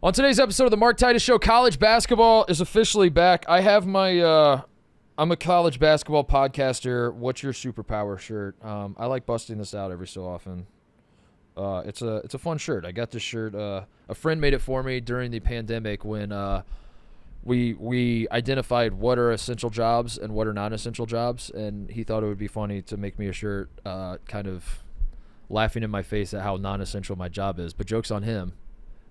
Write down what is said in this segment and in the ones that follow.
On today's episode of the Mark Titus Show, college basketball is officially back. I have my I'm a college basketball podcaster. What's your superpower shirt? I like busting this out every so often. It's a fun shirt. I got this shirt. A friend made it for me during the pandemic when we identified what are essential jobs and what are non-essential jobs, and he thought it would be funny to make me a shirt kind of laughing in my face at how non-essential my job is. But joke's on him.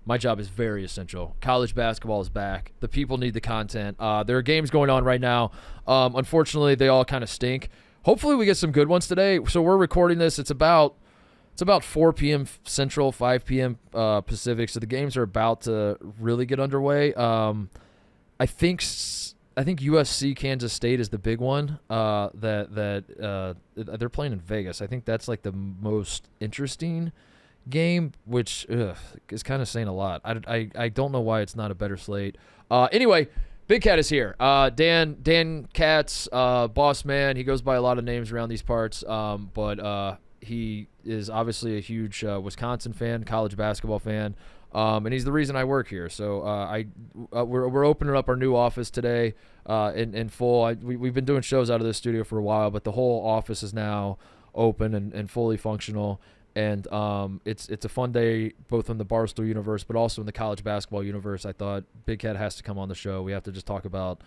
My job is very essential. College basketball is back. The people need the content. There are games going on right now. Unfortunately, they all kind of stink. Hopefully, we get some good ones today. So we're recording this. It's about 4 p.m. Central, 5 p.m. Pacific. So the games are about to really get underway. I think USC Kansas State is the big one. That they're playing in Vegas. I think that's like the most interesting game, which is kind of saying a lot. I don't know why it's not a better slate. Anyway, Big Cat is here. Dan Katz, boss man. He goes by a lot of names around these parts, but he is obviously a huge Wisconsin fan, college basketball fan, and he's the reason I work here. So we're opening up our new office today in full. We've been doing shows out of this studio for a while, but the whole office is now open and fully functional. And it's a fun day both in the Barstool universe, but also in the college basketball universe. I thought Big Cat has to come on the show. We have to just talk about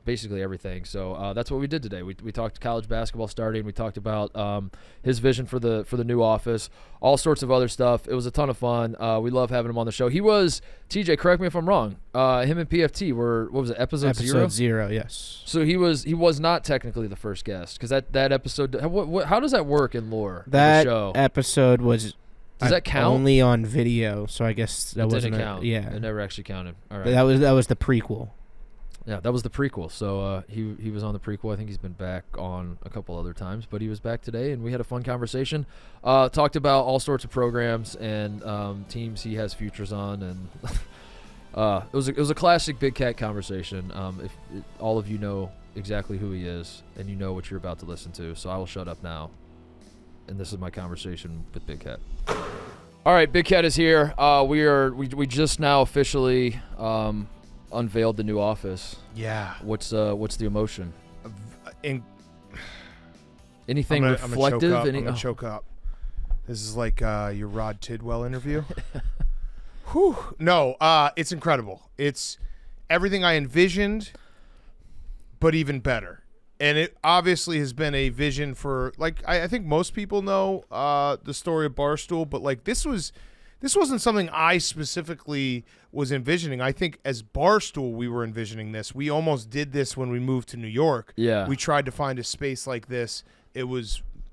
basically everything. So that's what we did today. We talked college basketball starting. We talked about his vision for the new office, all sorts of other stuff. It was a ton of fun. We love having him on the show. He was, TJ, correct me if I'm wrong, him and PFT were, what was it, episode 0? Episode 0, yes. So he was not technically the first guest, because that episode, how does that work in lore of that the show? Episode was Does that count? Only on video, so I guess that wasn't didn't count. Yeah, It never actually counted. All right. That was the prequel. Yeah, that was the prequel. So he was on the prequel. I think he's been back on a couple other times, but he was back today, and we had a fun conversation. Talked about all sorts of programs and teams he has futures on, and it was a classic Big Cat conversation. If all of you know exactly who he is, and you know what you're about to listen to, so I will shut up now. And this is my conversation with Big Cat. All right, Big Cat is here. We just now officially unveiled the new office. Yeah. What's the emotion? Anything I'm reflective? I'm gonna choke up. This is like your Rod Tidwell interview. Whew. No, it's incredible. It's everything I envisioned, but even better. And it obviously has been a vision for, like, I think most people know the story of Barstool, but like this wasn't something I specifically was envisioning. I think as Barstool, we were envisioning this. We almost did this when we moved to New York. Yeah. We tried to find a space like this.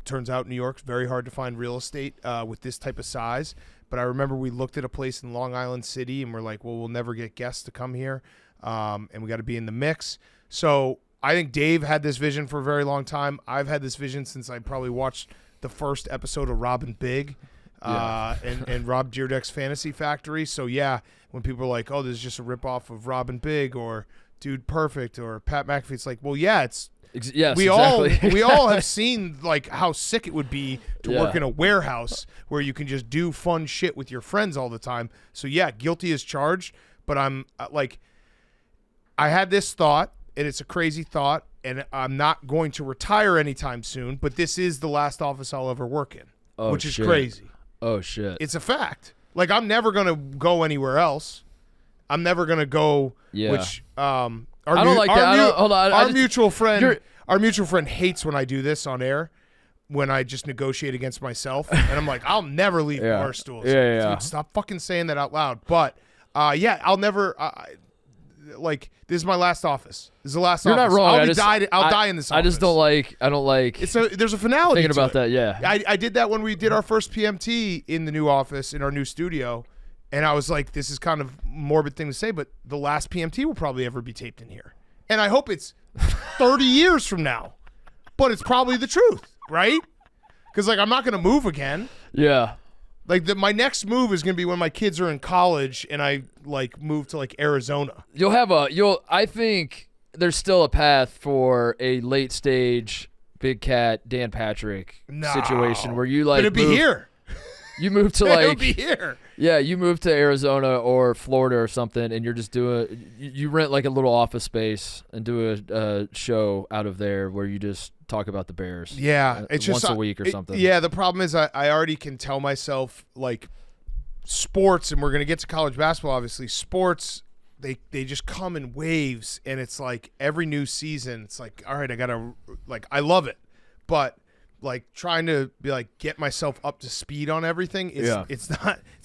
Turns out New York's very hard to find real estate with this type of size. But I remember we looked at a place in Long Island City, and we're like, well, we'll never get guests to come here, and we got to be in the mix. So I think Dave had this vision for a very long time. I've had this vision since I probably watched the first episode of Robin Big. And Rob Dyrdek's Fantasy Factory. So yeah, when people are like, "Oh, this is just a ripoff of Robin Big or Dude Perfect or Pat McAfee," it's like, well, yeah, it's yes, we exactly. all have seen like how sick it would be to work in a warehouse where you can just do fun shit with your friends all the time. So yeah, guilty as charged. But I'm like, I had this thought, and it's a crazy thought, and I'm not going to retire anytime soon. But this is the last office I'll ever work in, which is crazy. Oh, shit. It's a fact. Like, I'm never going to go anywhere else. I'm never going to go, which I don't like that. Hold on. Our mutual friend hates when I do this on air, when I just negotiate against myself. And I'm like, I'll never leave Barstool. Yeah. Dude, stop fucking saying that out loud. But, I'll never like, this is my last office. This is the last office. You're not wrong. I'll die in this office. I just don't like there's a finality thinking about it. that, yeah. I did that when we did our first PMT in the new office, in our new studio, and I was like, this is kind of a morbid thing to say, but the last PMT will probably ever be taped in here. And I hope it's 30 years from now, but it's probably the truth, right? Because, like, I'm not going to move again. Yeah. Like, my next move is going to be when my kids are in college and I, like, move to, like, Arizona. I think there's still a path for a late stage Big Cat, Dan Patrick situation where you, like, but it'd be here. You move to, It'll like, be here. Yeah, you move to Arizona or Florida or something, and you're just doing. You rent like a little office space and do a show out of there where you just talk about the Bears. Yeah, it's once just a week or something. Yeah, the problem is I already can tell myself like sports, and we're gonna get to college basketball. Obviously, sports they just come in waves, and it's like every new season, it's like, all right, I gotta I love it, but like trying to be like get myself up to speed on everything it's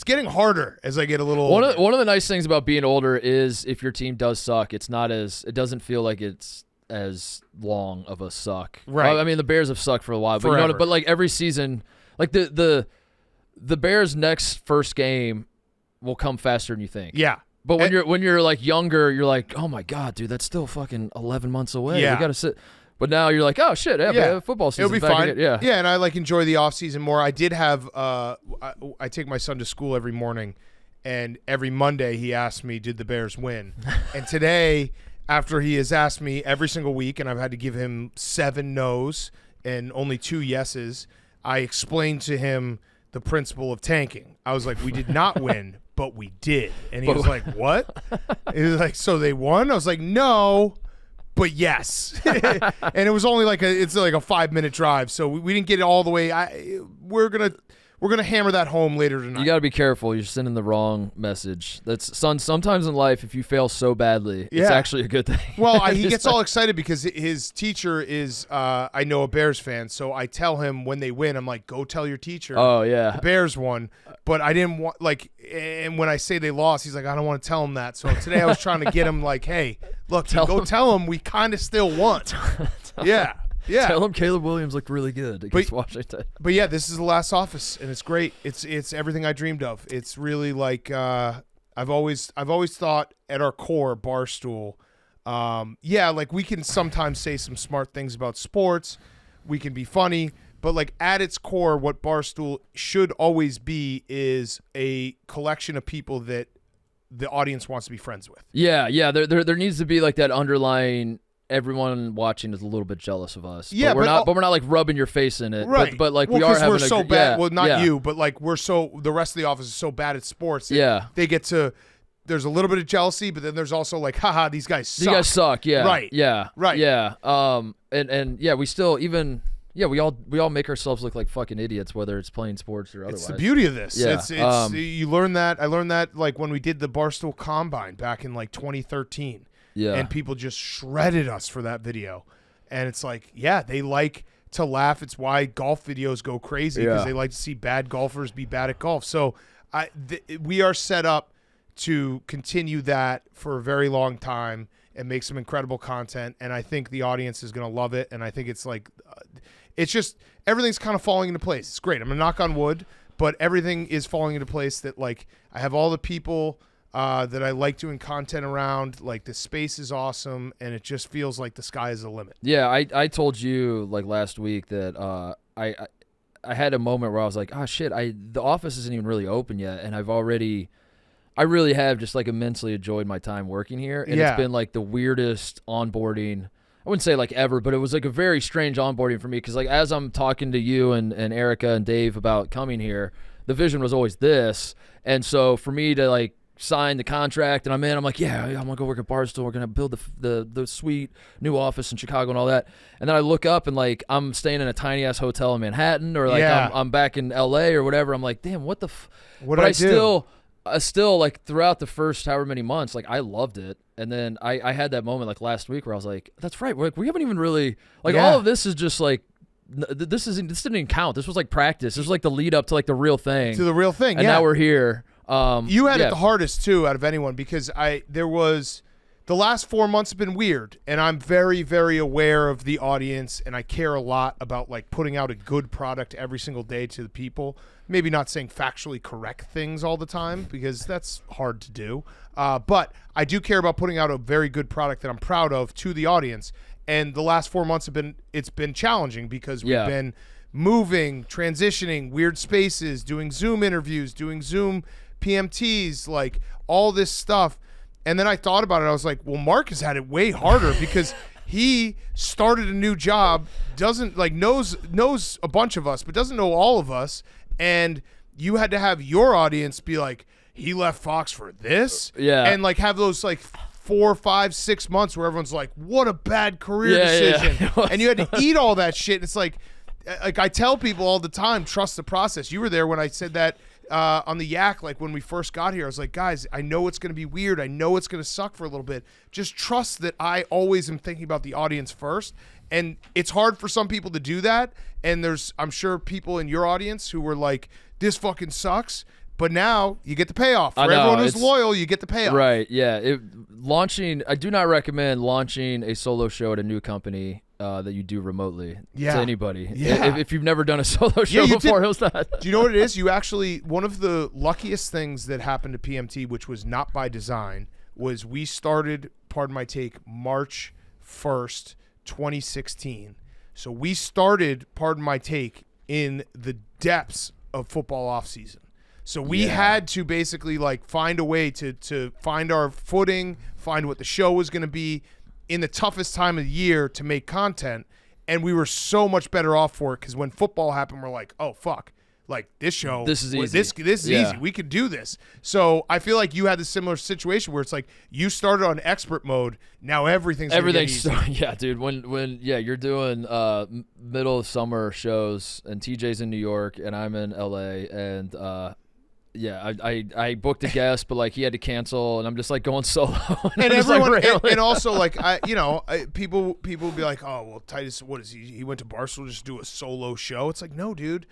getting harder as I get a little older. One of the nice things about being older is if your team does suck, it doesn't feel like it's as long of a suck. Right. I mean, the Bears have sucked for a while, but Forever. but like every season, like the Bears' next first game will come faster than you think. Yeah. But when you're like younger, you're like, oh my god, dude, that's still fucking 11 months away. Yeah. We gotta sit. But now you're like, oh shit, yeah. Football season. It'll be fine. Yeah, and I like enjoy the off season more. I did have I take my son to school every morning, and every Monday he asks me, did the Bears win? And today, after he has asked me every single week, and I've had to give him 7 no's and only 2 yeses, I explained to him the principle of tanking. I was like, we did not win, but we did. And he was like, what? He was like, so they won? I was like, no. But yes, and it was only it's like a 5-minute drive, so we didn't get it all the way. We're gonna hammer that home later tonight. You got to be careful. You're sending the wrong message. Sometimes in life, if you fail so badly, it's actually a good thing. Well, he gets all excited because his teacher is I know a Bears fan, so I tell him when they win, I'm like, go tell your teacher. Oh yeah, the Bears won. But I didn't want and when I say they lost, he's like, I don't want to tell him that. So today I was trying to get him like, hey, look, tell him we kind of still won. Yeah. Yeah. Tell him Caleb Williams looked really good against Washington. But yeah, this is the last office, and it's great. It's everything I dreamed of. It's really like I've always thought at our core, Barstool. Like we can sometimes say some smart things about sports. We can be funny. But like at its core, what Barstool should always be is a collection of people that the audience wants to be friends with. Yeah. There needs to be like that underlying. Everyone watching is a little bit jealous of us. Yeah, but we're not like rubbing your face in it. Right. But like we are having we're so bad. Yeah, well, not you, but like the rest of the office is so bad at sports. Yeah. They get to. There's a little bit of jealousy, but then there's also like, haha, these guys suck. These guys suck. Yeah. Right. Yeah. Right. Yeah. And yeah, we still even. Yeah, we all make ourselves look like fucking idiots, whether it's playing sports or otherwise. It's the beauty of this. Yeah. It's you learn that. I learned that like when we did the Barstool Combine back in like 2013. Yeah. And people just shredded us for that video. And it's like, yeah, they like to laugh. It's why golf videos go crazy because they like to see bad golfers be bad at golf. So we are set up to continue that for a very long time and make some incredible content. And I think the audience is going to love it. And I think it's like it's just everything's kind of falling into place. It's great. I'm going to knock on wood, but everything is falling into place that like I have all the people that I like doing content around. Like the space is awesome, and it just feels like the sky is the limit. Yeah, I told you like last week that I had a moment where I was like, oh shit, the office isn't even really open yet, and I really have just like immensely enjoyed my time working here, and it's been like the weirdest onboarding. I wouldn't say like ever, but it was like a very strange onboarding for me because like as I'm talking to you and Erica and Dave about coming here, the vision was always this, and so for me to like sign the contract and I'm like, yeah, I'm gonna go work at Barstool. We're gonna build the sweet new office in Chicago and all that. And then I look up and like I'm staying in a tiny ass hotel in Manhattan or like I'm back in LA or whatever. I'm like, damn, what the what did I do? Still like throughout the first however many months, like I loved it. And then I had that moment like last week where I was like, that's right. We haven't even really like all of this is just like this didn't even count. This was like practice. This was like the lead up to like the real thing. To the real thing. And now we're here. You had it the hardest too out of anyone because the last 4 months have been weird, and I'm very, very aware of the audience, and I care a lot about like putting out a good product every single day to the people. Maybe not saying factually correct things all the time because that's hard to do, but I do care about putting out a very good product that I'm proud of to the audience. And the last 4 months it's been challenging because we've been moving, transitioning, weird spaces, doing Zoom interviews, doing Zoom PMTs, like all this stuff. And then I thought about it. I was like, well, Mark has had it way harder because he started a new job, doesn't like knows a bunch of us, but doesn't know all of us. And you had to have your audience be like, he left Fox for this? Yeah. And like have those like 4, 5, 6 months where everyone's like, what a bad career decision. Yeah. And you had to eat all that shit. It's like I tell people all the time, trust the process. You were there when I said that on the Yak, like when we first got here. I was like, guys, I know it's going to be weird. I know it's going to suck for a little bit. Just trust that I always am thinking about the audience first. And it's hard for some people to do that. And there's, I'm sure, people in your audience who were like, this fucking sucks. But now you get the payoff. For everyone who's loyal, you get the payoff. Right, yeah. I do not recommend launching a solo show at a new company that you do remotely to anybody. Yeah. If you've never done a solo show before, he'll start. Do you know what it is? You actually, one of the luckiest things that happened to PMT, which was not by design, was we started, pardon my take, March 1st, 2016. So we started, pardon my take, in the depths of football offseason. So we had to basically like find a way to find our footing, find what the show was going to be in the toughest time of the year to make content. And we were so much better off for it because when football happened, we're like, oh, fuck. Like this show, this is easy. This is easy. We could do this. So I feel like you had the similar situation where it's like you started on expert mode. Now everything's easy. Yeah, dude. When you're doing middle of summer shows and TJ's in New York and I'm in LA and I booked a guest, but like he had to cancel, and I'm just like going solo. And everyone, and also like people would be like, oh well, Titus, what is he? He went to Barstool just to do a solo show. It's like, no, dude,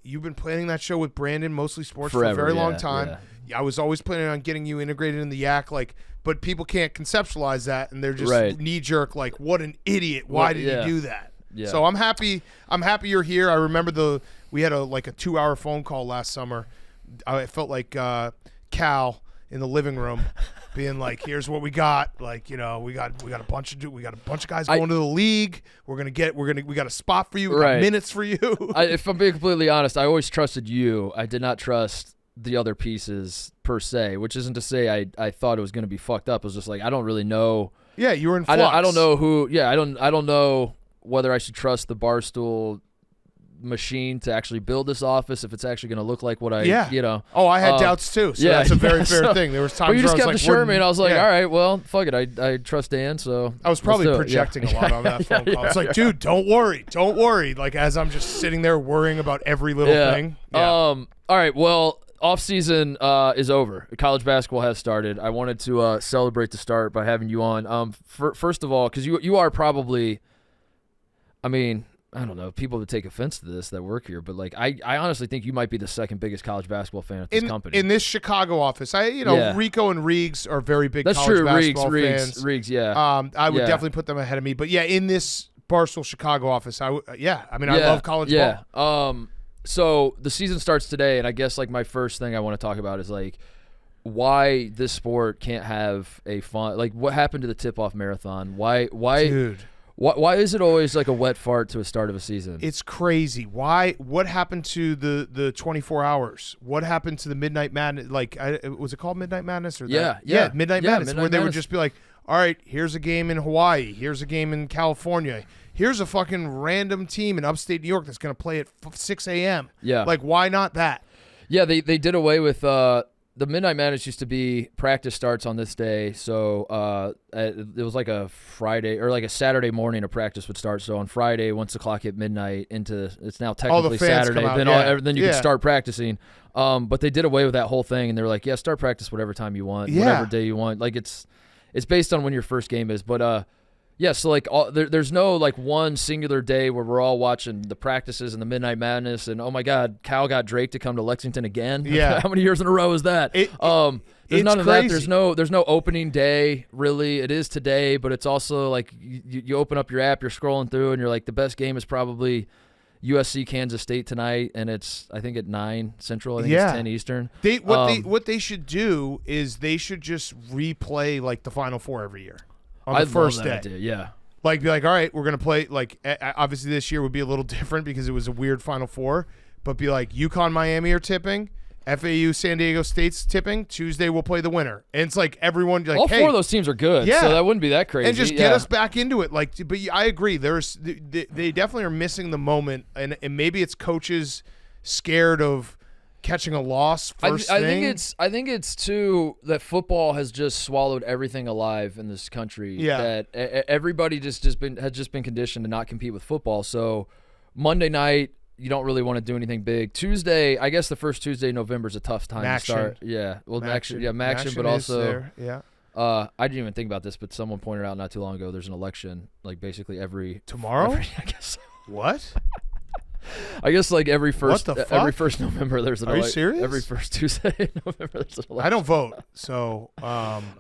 you've been planning that show with Brandon, mostly sports, for a very long time. Yeah. I was always planning on getting you integrated in the Yak, like, but people can't conceptualize that, and they're just knee jerk, like, what an idiot! Why did you do that? Yeah. So I'm happy you're here. I remember we had a 2-hour phone call last summer. I felt like Cal in the living room, being like, "Here's what we got. Like, we got a bunch of guys going to the league. We got a spot for you. We got minutes for you." If I'm being completely honest, I always trusted you. I did not trust the other pieces per se, which isn't to say I thought it was going to be fucked up. It was just like I don't really know. Yeah, you were in flux. I don't know who. Yeah, I don't know whether I should trust the Barstool machine to actually build this office, if it's actually going to look like what I Oh, I had doubts too, so that's a very fair thing. There was times but you just where kept assuring me, and I was like, all right, well, fuck it, I trust Dan, so I was probably projecting a lot on that phone call. It's like, dude, don't worry, like as I'm just sitting there worrying about every little thing. All right, well, off season is over. College basketball has started. I wanted to celebrate the start by having you on. First of all, because you are probably, I mean, I don't know, people would take offense to this that work here, but like I honestly think you might be the second biggest college basketball fan at this company. In this Chicago office. Rico and Riggs are very big college basketball fans. Riggs, yeah. I would definitely put them ahead of me. But yeah, in this Barstool Chicago office, I love college ball. So the season starts today, and I guess like my first thing I want to talk about is like why this sport can't have a fun, like what happened to the tip-off marathon? Why Dude. Why is it always like a wet fart to a start of a season? It's crazy. Why? What happened to the 24 hours? What happened to the Midnight Madness? Like, was it called Midnight Madness? Or Midnight Madness, where they would just be like, all right, here's a game in Hawaii. Here's a game in California. Here's a fucking random team in upstate New York that's going to play at 6 a.m. Yeah. Like, why not that? Yeah, they did away with the Midnight Madness used to be practice starts on this day, so it was like a Friday or like a Saturday morning a practice would start. So on Friday, once the clock hit midnight, it's now technically Saturday. Then you can start practicing. But they did away with that whole thing, and they were like, start practice whatever time you want, whatever day you want. Like it's based on when your first game is, but so like there's no like one singular day where we're all watching the practices and the Midnight Madness and oh my God, Cal got Drake to come to Lexington again. Yeah, how many years in a row is that? There's none of crazy. that. There's no opening day really. It is today, but it's also like you open up your app, you're scrolling through, and you're like the best game is probably USC Kansas State tonight, and it's I think at 9 Central. I think it's 10 Eastern. What they should do is they should just replay like the Final Four every year. On the first day. Idea, yeah. Like, be like, all right, we're going to play, like, obviously this year would be a little different because it was a weird Final Four, but be like, UConn, Miami are tipping, FAU, San Diego State's tipping, Tuesday we'll play the winner. And it's like everyone, like, all four of those teams are good, so that wouldn't be that crazy. And just get us back into it. Like, but I agree, they definitely are missing the moment, and maybe it's coaches scared of catching a loss first thing. I think it's too that football has just swallowed everything alive in this country. Yeah. That everybody has just been conditioned to not compete with football. So Monday night, you don't really want to do anything big. Tuesday, I guess the first Tuesday in November is a tough time to start. Yeah. Well, Maction, but also I didn't even think about this, but someone pointed out not too long ago there's an election like basically tomorrow. I guess. What? I guess like every first November there's an election. Are you serious? Every first Tuesday in November there's an election. I don't vote, so people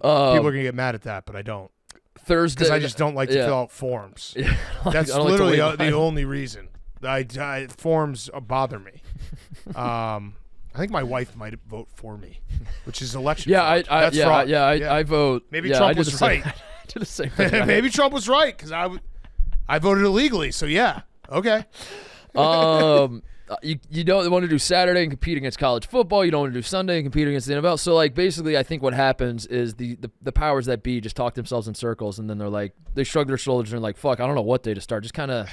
are gonna get mad at that, but I don't. Thursday, because I just don't like to fill out forms. Yeah, that's literally the only reason. Forms bother me. I think my wife might vote for me, which is election. Yeah, fraud. I vote. Maybe Trump was right. I did the same thing. Maybe Trump was right because I voted illegally. So yeah, okay. You don't want to do Saturday and compete against college football. You don't want to do Sunday and compete against the NFL. So like basically, I think what happens is the powers that be just talk themselves in circles, and then they're like they shrug their shoulders and they're like, "Fuck, I don't know what day to start." Just kind of.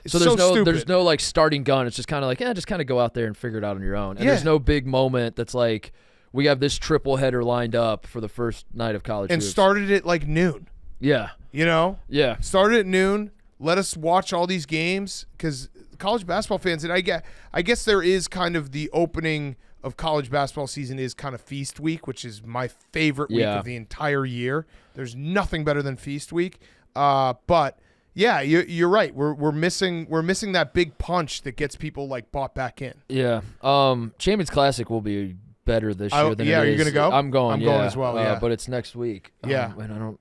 So there's no like starting gun. It's just kind of like just kind of go out there and figure it out on your own. And there's no big moment that's like we have this triple header lined up for the first night of college. And hoops. Started at like noon. Yeah. Yeah. Started at noon. Let us watch all these games because college basketball fans, and I guess there is kind of the opening of college basketball season is kind of feast week, which is my favorite week of the entire year. There's nothing better than feast week. But yeah, you're right. We're missing that big punch that gets people like bought back in. Yeah. Champions Classic will be better this year than it is. Yeah, you're gonna go? I'm going as well. Yeah, but it's next week. Yeah, and I don't.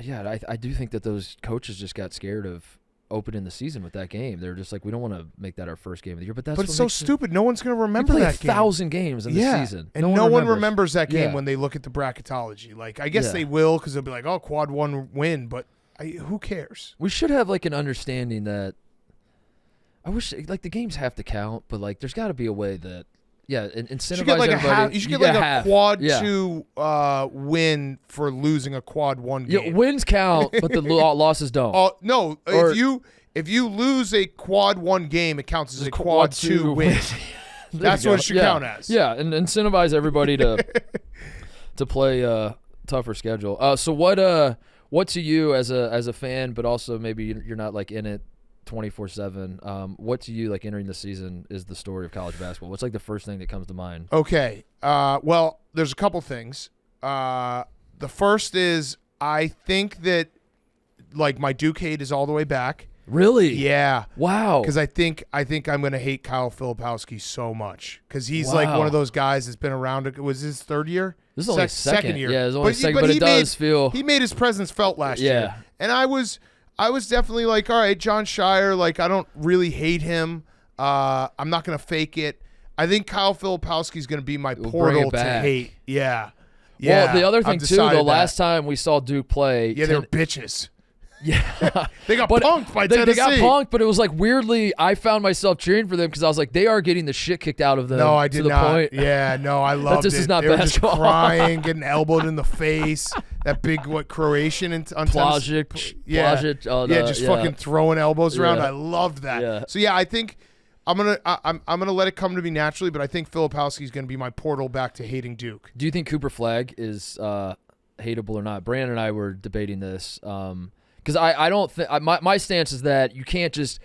Yeah, I do think that those coaches just got scared of opening the season with that game. They're just like, we don't want to make that our first game of the year. But it's so stupid. No one's going to remember that game. 1,000 games in the season. And no one remembers that game when they look at the bracketology. Like, I guess they will because they'll be like, oh, quad one win. But who cares? We should have like an understanding that I wish like the games have to count, but like there's got to be a way that incentivize everybody. You should get like a quad two win for losing a quad one game. Yeah, wins count, but the losses don't. No, if you lose a quad one game, it counts as a quad two win. That's what it should count as. Yeah, and incentivize everybody to play a tougher schedule. So what to you as a fan, but also maybe you're not like in it 24/7. What to you like entering the season is the story of college basketball? What's like the first thing that comes to mind? Okay. Well, there's a couple things. The first is I think that like my Duke hate is all the way back. Really? Yeah. Wow. Because I think I'm gonna hate Kyle Filipowski so much because he's like one of those guys that's been around. It was his third year. This is only second year. Yeah, it's only second, but it does feel. He made his presence felt last year. And I was definitely like, all right, John Shire, like I don't really hate him. I'm not going to fake it. I think Kyle Filipowski is going to be my portal to hate. Yeah. Well, the other thing too, the last time we saw Duke play. Yeah, they were bitches. Yeah. They got punked by Tennessee. They got punked, but it was like weirdly, I found myself cheering for them because I was like, they are getting the shit kicked out of them. No, I did to the not. Point. Yeah, no, I loved this it. Is not they basketball. Were just crying, getting elbowed in the face. That big Croatian on Plajic, fucking throwing elbows around. I loved that. Yeah. So yeah, I think I'm gonna let it come to me naturally, but I think Filipowski is gonna be my portal back to hating Duke. Do you think Cooper Flagg is hateable or not? Brandon and I were debating this because I don't think my stance is that you can't just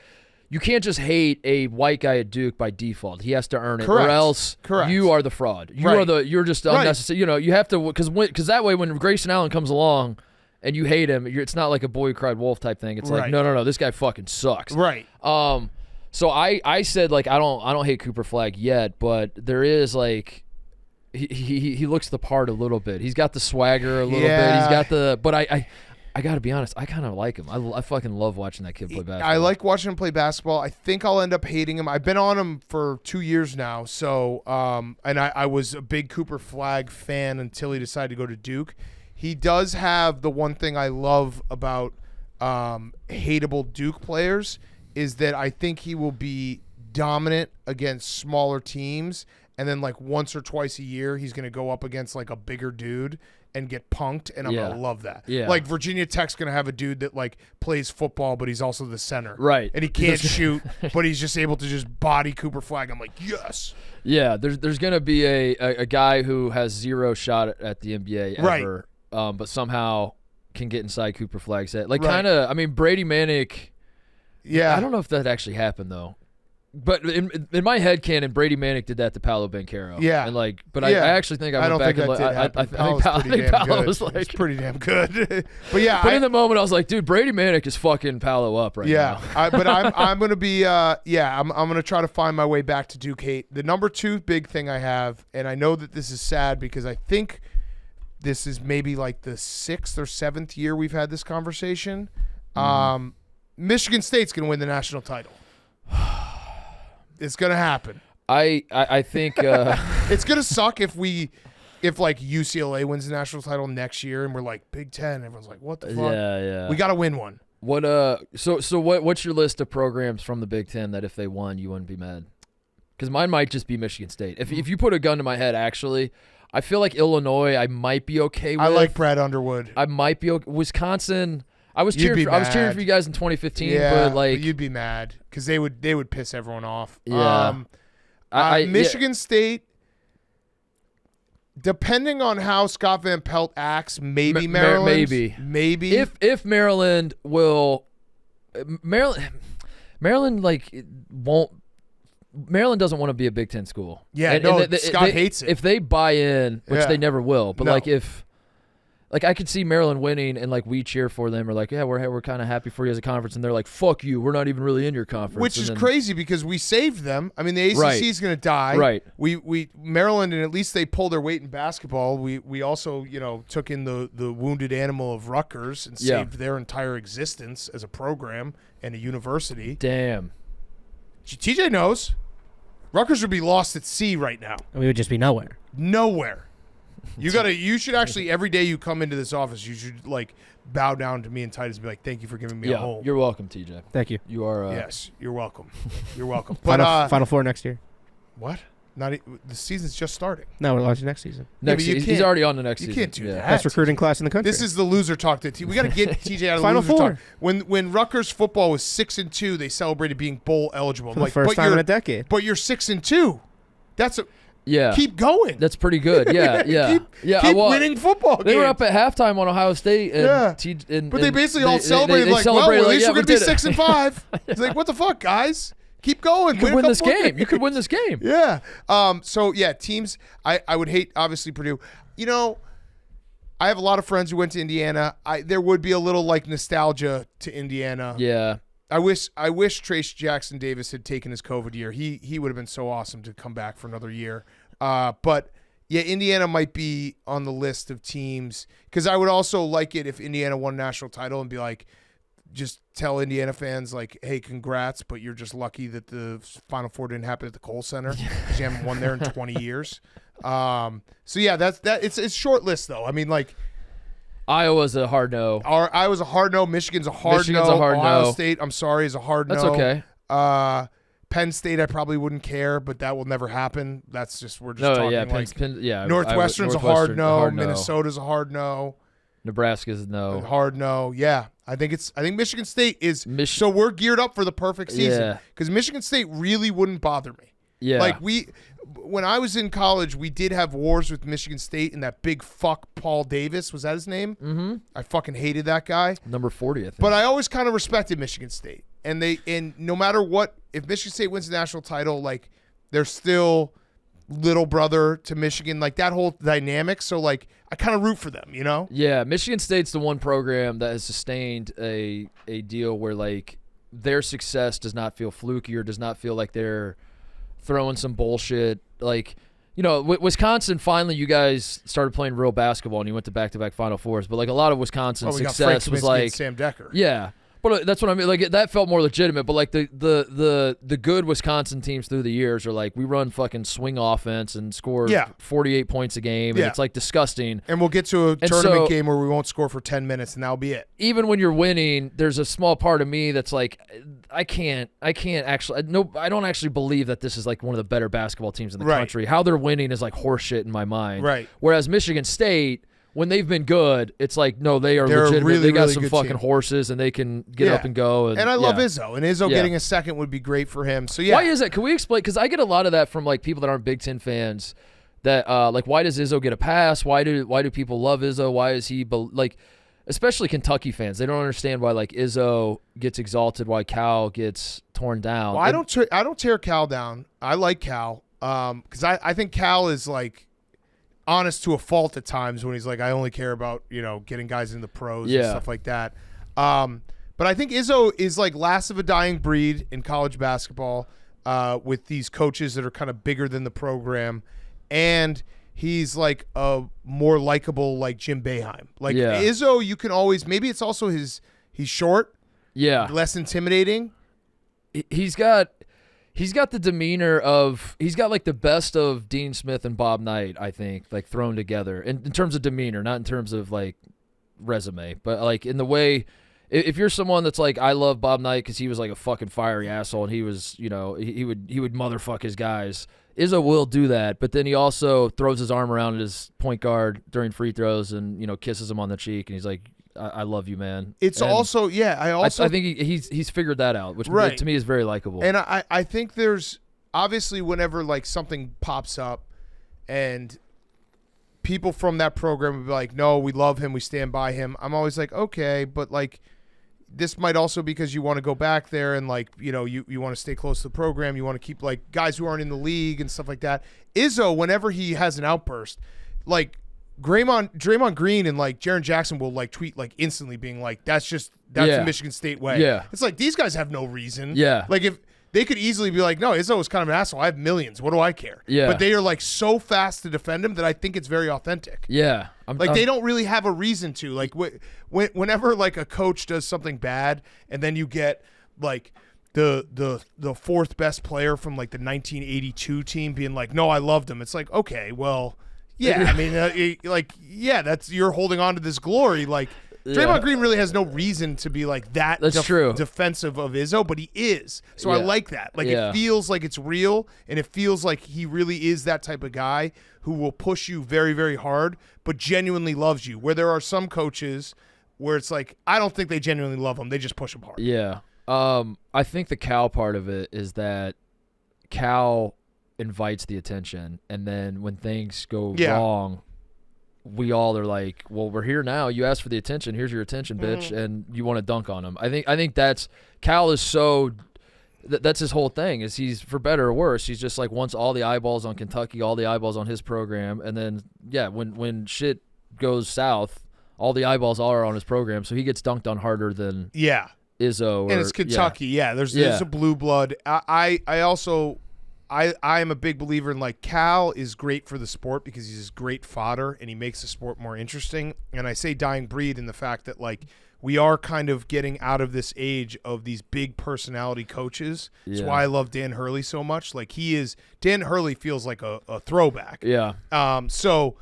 hate a white guy at Duke by default. He has to earn it, or else you are the fraud. You're just unnecessary. You know, you have to because that way when Grayson Allen comes along and you hate him, it's not like a boy who cried wolf type thing. It's like no, this guy fucking sucks. Right. So I said like I don't hate Cooper Flagg yet, but there is like he looks the part a little bit. He's got the swagger a little bit. He's got but I got to be honest, I kind of like him. I fucking love watching that kid play basketball. I like watching him play basketball. I think I'll end up hating him. I've been on him for 2 years now. So, and I was a big Cooper Flagg fan until he decided to go to Duke. He does have the one thing I love about hateable Duke players is that I think he will be dominant against smaller teams. And then like once or twice a year, he's going to go up against like a bigger dude and get punked, and I'm Yeah. gonna love that. Yeah. Like Virginia Tech's gonna have a dude that like plays football, but he's also the center, Right. and he can't shoot, but he's just able to just body Cooper Flag. I'm like, yes. Yeah, there's going to be a guy who has zero shot at the NBA ever, but somehow can get inside Cooper Flag's head. Like, Right. kind of, I mean, Brady Manick, Yeah. I don't know if that actually happened, though. But in my head canon, Brady Manick did that to Paolo Banchero. Yeah. And like, but Yeah. I actually think I went don't back think and that did happen. I think Paolo's pretty damn Paolo good. was like, He's pretty damn good. But yeah, but in the moment I was like, dude, Brady Manick is fucking Paolo up right yeah. now. But I'm gonna be I'm gonna try to find my way back to Duke hate. The number 2 big thing I have, and I know that this is sad because I think this is maybe like the 6th or 7th year we've had this conversation. Michigan State's gonna win the national title. It's gonna happen. I think It's gonna suck if like UCLA wins the national title next year and we're like Big Ten. Everyone's like, what the fuck? yeah. We gotta win one. What what's your list of programs from the Big Ten that if they won you wouldn't be mad? Because mine might just be Michigan State. If you put a gun to my head, actually, I feel like Illinois I might be okay with. I like Brad Underwood. I might be okay. Wisconsin. I was You'd cheering. be I was cheering mad. for you guys in 2015, Yeah, but like, you'd be mad because they would piss everyone off. Yeah. Michigan State, depending on how Scott Van Pelt acts, maybe Maryland. Maybe if Maryland will, Maryland like won't. Maryland doesn't want to be a Big Ten school. Yeah, Scott hates it. If they buy in, which Yeah. they never will, but No. like if. Like I could see Maryland winning, and like we cheer for them, or like, yeah, we're kind of happy for you as a conference, and they're like, fuck you, we're not even really in your conference, which and is then, crazy because we saved them. I mean, the ACC is going to die. Right. We Maryland, and at least they pulled their weight in basketball. We also took in the wounded animal of Rutgers and Yeah. saved their entire existence as a program and a university. Damn. TJ knows. Rutgers would be lost at sea right now. We would just be nowhere. Nowhere. You should actually, every day you come into this office, you should like bow down to me and Titus and be like, thank you for giving me a home. You're welcome, TJ. Thank you. You are. Yes, you're welcome. You're welcome. But Final Four next year. what? The season's just starting. No, we're launching next season. Next but you he's can't- already on the next you season. can't do Yeah. that. Best recruiting class in the country. This is the loser talk. We got to get TJ out of the Final loser Four. talk. When Rutgers football was 6-2, they celebrated being bowl eligible. for the first time in a decade. But you're 6-2. Yeah. Keep going. That's pretty good. Yeah, yeah. Keep winning football games. They were up at halftime on Ohio State. And Yeah. But they basically all celebrated they like, celebrated well, at least like, we're yeah, going to be we did it. 6-5. It's like, what the fuck, guys? Keep going. You could a win this couple game. You could games. win this game. Yeah. So yeah, teams. I would hate obviously Purdue. I have a lot of friends who went to Indiana. There would be a little like nostalgia to Indiana. Yeah. I wish Trace Jackson Davis had taken his COVID year. He would have been so awesome to come back for another year. But yeah, Indiana might be on the list of teams because I would also like it if Indiana won a national title and be like, just tell Indiana fans like, hey, congrats, but you're just lucky that the Final Four didn't happen at the Kohl Center because you haven't won there in 20 years. So yeah, that's it's short list though. I mean, like Iowa's a hard no. Iowa's a hard no. Michigan's a hard Michigan's no. a hard Ohio no. State, I'm sorry, is a hard That's no. okay. Penn State, I probably wouldn't care, but that will never happen. That's just we're just No, talking yeah, like Northwestern's a hard no. Minnesota's a hard no. Nebraska's no. Hard no. Yeah, I think Michigan State is. So we're geared up for the perfect season because Michigan State really wouldn't bother me. Yeah. Like when I was in college, we did have wars with Michigan State and that big fuck Paul Davis. Was that his name? Mm-hmm. I fucking hated that guy. Number 40, I think. But I always kind of respected Michigan State. And no matter what, if Michigan State wins the national title, like they're still little brother to Michigan, like that whole dynamic. So like I kind of root for them, Yeah, Michigan State's the one program that has sustained a deal where like their success does not feel fluky or does not feel like they're throwing some bullshit. Like, Wisconsin, finally you guys started playing real basketball and you went to back-to-back Final Fours, but like a lot of Wisconsin's success was like Sam Decker. Yeah. But that's what I mean. Like that felt more legitimate. But like the good Wisconsin teams through the years are like we run fucking swing offense and score 48 points a game, and it's like disgusting. And we'll get to a tournament game where we won't score for 10 minutes, and that'll be it. Even when you're winning, there's a small part of me that's like, I can't actually. I don't actually believe that this is like one of the better basketball teams in the country. How they're winning is like horseshit in my mind. Right. Whereas Michigan State, when they've been good, it's like, no, they're legitimate. really, they got really some good fucking team. horses, and they can get up and go. And I love Izzo, and Izzo getting a second would be great for him. So yeah, why is that? Can we explain? Because I get a lot of that from like people that aren't Big Ten fans. That like, why does Izzo get a pass? Why do people love Izzo? Why is he like, especially Kentucky fans? They don't understand why like Izzo gets exalted, why Cal gets torn down. Well, I don't tear Cal down. I like Cal because I think Cal is like honest to a fault at times when he's like, I only care about getting guys in the pros and stuff like that. But I think Izzo is like last of a dying breed in college basketball with these coaches that are kind of bigger than the program. And he's like a more likable like Jim Boeheim. Like Izzo, you can always, maybe it's also he's short, less intimidating. He's got the demeanor of, he's got like the best of Dean Smith and Bob Knight, I think, like thrown together in terms of demeanor, not in terms of like resume, but like in the way. If you're someone that's like, I love Bob Knight because he was like a fucking fiery asshole and he was, he would motherfuck his guys. Izzo will do that, but then he also throws his arm around his point guard during free throws and kisses him on the cheek, and he's like, I love you, man. It's and also I think he's figured that out, which to me is very likable. And I think there's obviously whenever like something pops up and people from that program would be like, no, we love him, we stand by him. I'm always like, okay, but like, this might also be because you want to go back there and like, you want to stay close to the program. You want to keep like guys who aren't in the league and stuff like that. Izzo, whenever he has an outburst, like Draymond Green and like Jaren Jackson will like tweet like instantly being like, that's the Michigan State way. Yeah. It's like, these guys have no reason. Yeah. Like if they could easily be like, no, Izzo was kind of an asshole. I have millions. What do I care? Yeah. But they are like so fast to defend him that I think it's very authentic. Yeah. They don't really have a reason to. Like whenever like a coach does something bad and then you get like the fourth best player from like the 1982 team being like, no, I loved him. It's like, okay, well, yeah. I mean, that's, you're holding on to this glory. Like, Draymond Green really has no reason to be like that defensive of Izzo, but he is. So I like that. Like it feels like it's real, and it feels like he really is that type of guy who will push you very, very hard, but genuinely loves you. Where there are some coaches where it's like, I don't think they genuinely love him. They just push him hard. Yeah. I think the Cal part of it is that Cal invites the attention, and then when things go wrong, we all are like, well, we're here now. You asked for the attention. Here's your attention, bitch. And you want to dunk on him. I think that's Cal is so that's his whole thing is he's, for better or worse, he's just like wants all the eyeballs on Kentucky, all the eyeballs on his program. And then, when shit goes south, all the eyeballs are on his program. So he gets dunked on harder than Izzo. And it's Kentucky. There's a blue blood. I am a big believer in like Cal is great for the sport because he's great fodder and he makes the sport more interesting. And I say dying breed in the fact that like we are kind of getting out of this age of these big personality coaches. That's why I love Dan Hurley so much. Like Dan Hurley feels like a throwback. Yeah. So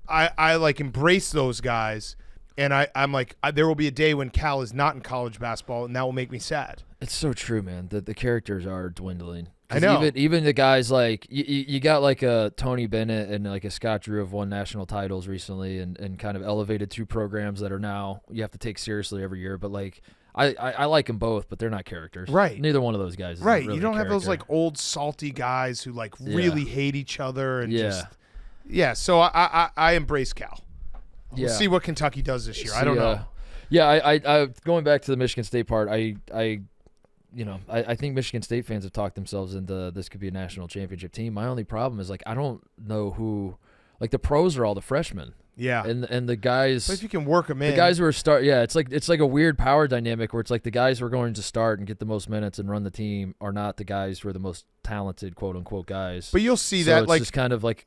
I like embrace those guys. And I'm like, there will be a day when Cal is not in college basketball, and that will make me sad. It's so true, man. The characters are dwindling. I know. Even the guys like you got like a Tony Bennett and like a Scott Drew have won national titles recently and kind of elevated two programs that are now you have to take seriously every year. But like I like them both, but they're not characters. Right. Neither one of those guys is right. Really you don't have those like character. old salty guys who like really hate each other and So I embrace Cal. We'll see what Kentucky does this year. I don't know. I going back to the Michigan State part, I think Michigan State fans have talked themselves into this could be a national championship team. My only problem is like I don't know who, like the pros are all the freshmen. Yeah, and the guys. But if you can work them in, the guys who are it's like a weird power dynamic where it's like the guys who are going to start and get the most minutes and run the team are not the guys who are the most talented, quote unquote guys. But you'll see so that it's like just kind of like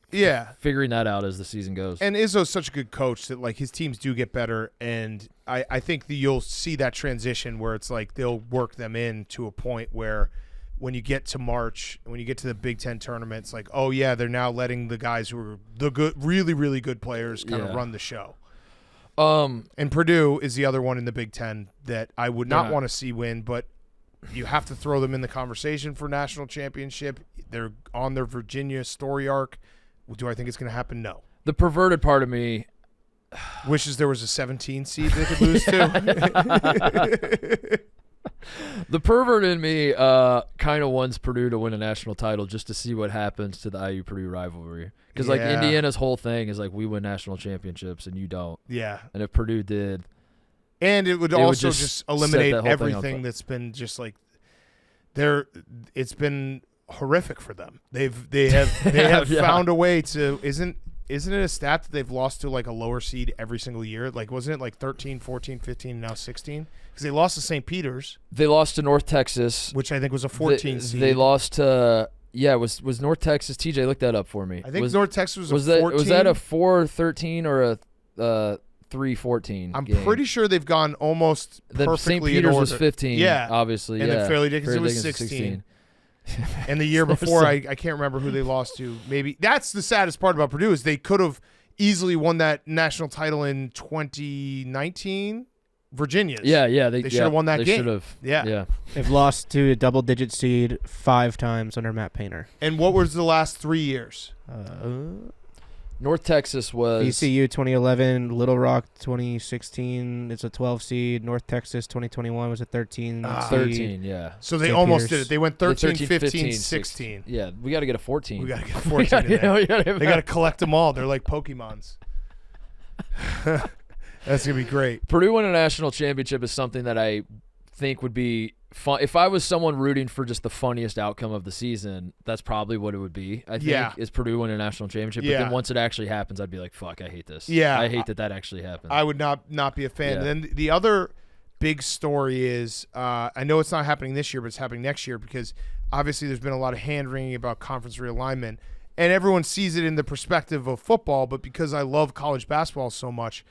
figuring that out as the season goes. And Izzo's such a good coach that like his teams do get better, and I think that you'll see that transition where it's like they'll work them in to a point where when you get to March, when you get to the Big Ten tournament, it's like, oh yeah, they're now letting the guys who are the good, really, really good players kind of run the show. And Purdue is the other one in the Big Ten that I would not want to see win, but you have to throw them in the conversation for national championship. They're on their Virginia story arc. Do I think it's going to happen? No. The perverted part of me Wishes there was a 17 seed they could lose to. The pervert in me kind of wants Purdue to win a national title just to see what happens to the IU-Purdue rivalry. Because, like, Yeah. Indiana's whole thing is, like, we win national championships and you don't. Yeah. And if Purdue did, And it would It would also just just set that eliminate whole thing on everything fire. that's been just like it's been horrific for them. They have Yeah. found a way to isn't it a stat that they've lost to like a lower seed every single year? Like wasn't it like 13, 14, 15, now 16? Because they lost to St. Peter's, they lost to North Texas. which I think was a 14 seed. They lost to was North Texas. TJ, look that up for me. I think was, North Texas was a that 14. was that a 4-13 or a 3-14? I'm game? pretty sure they've gone almost Then perfectly St. Peter's in order. was 15. Yeah. Obviously. And yeah. then Fairleigh Dickinson was Dickinson 16. And the year before, I can't remember who they lost to. Maybe that's the saddest part about Purdue is they could have easily won that national title in 2019. Virginia's. Yeah. They should have won that they game. Should have. Yeah. Yeah. They've lost to a double-digit seed 5 times under Matt Painter. And what was the last 3 years? North Texas was VCU 2011, Little Rock 2016. It's a 12 seed. North Texas 2021 was a 13 seed. 13. Yeah. So they St. almost Peter's. did it. They went The 13, 15, 16. Yeah, we got to get a 14. We got to get 14 in there. They got to collect them all. They're like Pokemons. That's going to be great. Purdue win a national championship is something that I think would be fun. If I was someone rooting for just the funniest outcome of the season, that's probably what it would be. I think Yeah. is Purdue win a national championship. But Yeah. then once it actually happens, I'd be like, fuck, I hate this. Yeah. I hate that actually happened. I would not be a fan. Yeah. And then the other big story is I know it's not happening this year, but it's happening next year because obviously there's been a lot of hand-wringing about conference realignment. And everyone sees it in the perspective of football, but because I love college basketball so much,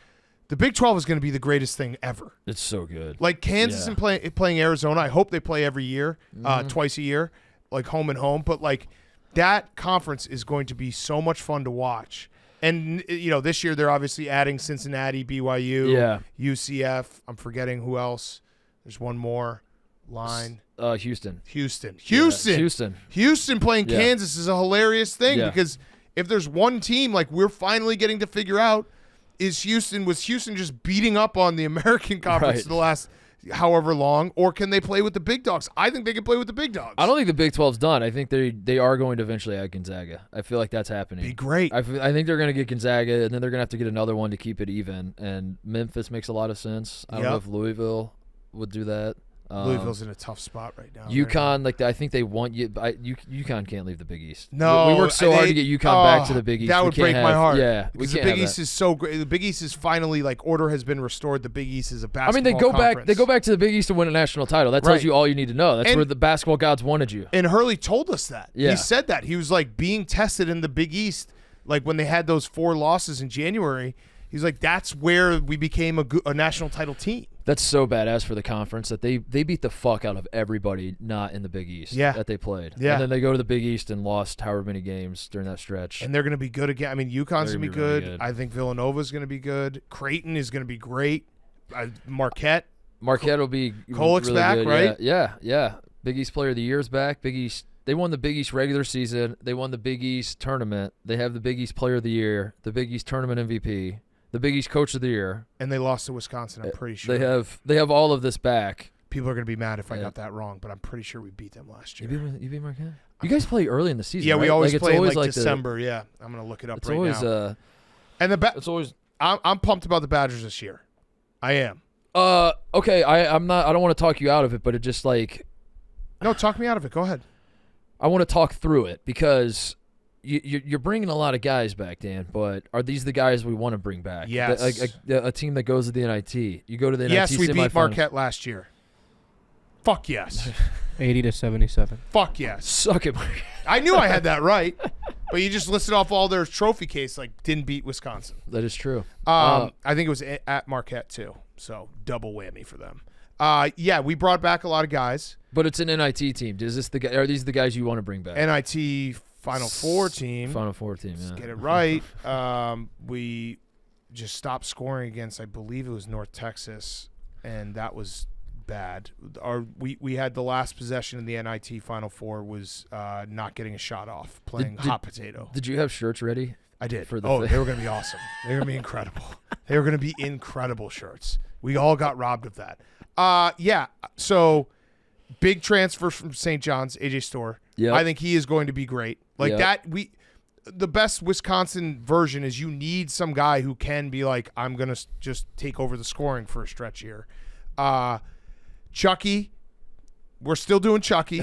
the Big 12 is going to be the greatest thing ever. It's so good. Like Kansas Yeah. and playing Arizona, I hope they play every year, Mm-hmm. twice a year, like home and home. But like that conference is going to be so much fun to watch. And you know, this year they're obviously adding Cincinnati, BYU, Yeah. UCF. I'm forgetting who else. There's one more line. Houston. Houston playing Yeah. Kansas is a hilarious thing Yeah. because if there's one team like we're finally getting to figure out was Houston just beating up on the American Conference Right. for the last however long, or can they play with the big dogs? I think they can play with the big dogs. I don't think the Big 12's done. I think they are going to eventually add Gonzaga. I feel like that's happening. Be great. I think they're going to get Gonzaga, and then they're going to have to get another one to keep it even. And Memphis makes a lot of sense. I don't know Yep. if Louisville would do that. Louisville's in a tough spot right now. UConn, I think they want you. UConn can't leave the Big East. No, we worked so hard to get UConn back to the Big East. That We would can't break my have- heart. Yeah, we because can't the Big have East that. is so great. The Big East is finally like order has been restored. The Big East is a I basketball. mean, they go back. conference. They go back to the Big East to win a national title. That tells Right. you all you need to know. That's And- where the basketball gods wanted you. And Hurley told us that. Yeah. He said that. He was like being tested in the Big East, like when they had those 4 losses in January. He's like, that's where we became a national title team. That's so badass for the conference that they beat the fuck out of everybody not in the Big East Yeah. that they played. Yeah. And then they go to the Big East and lost however many games during that stretch. And they're going to be good again. I mean, UConn's going to be really good. good. I think Villanova's going to be good. Creighton is going to be great. Marquette. Marquette will be Kolek's really back, good. right? Yeah. Big East Player of the Year is back. Big East. They won the Big East regular season. They won the Big East tournament. They have the Big East Player of the Year, the Big East Tournament MVP, the Big East Coach of the Year. And they lost to Wisconsin, I'm pretty sure. They have all of this back. People are going to be mad if I Yeah. got that wrong, but I'm pretty sure we beat them last You year. beat Marquette? You guys play early in the season, Yeah, we right? always it's play in always like the- December. Yeah, I'm going to look it up It's right always now. And it's always I'm pumped about the Badgers this year. I am. okay, I'm not. I don't want to talk you out of it, but it just like No, talk me out of it. Go ahead. I want to talk through it because you're bringing a lot of guys back, Dan. But are these the guys we want to bring back? Yes. A team that goes to the NIT. You go to the NIT. Yes, we beat semifinals. Marquette last year. Fuck yes. 80-77. Fuck yes. Suck it, Marquette. I knew I had that right, but you just listed off all their trophy case, like didn't beat Wisconsin. That is true. I think it was at Marquette too, so double whammy for them. Yeah, we brought back a lot of guys. But it's an NIT team. Is this the guy? Are these the guys you want to bring back? NIT Final Four team. Final Four team. Yeah. Let's get it right. We just stopped scoring against, I believe it was North Texas, and that was bad. We had the last possession in the NIT Final Four was not getting a shot off, playing hot potato. Did you have shirts ready? I did. For the they were going to be awesome. They were going to be incredible. They were going to be incredible shirts. We all got robbed of that. Yeah. So big transfer from St. John's, AJ Storr. Yep. I think he is going to be great. Like Yep. the best Wisconsin version is you need some guy who can be like, I'm going to just take over the scoring for a stretch here. Chucky, we're still doing Chucky.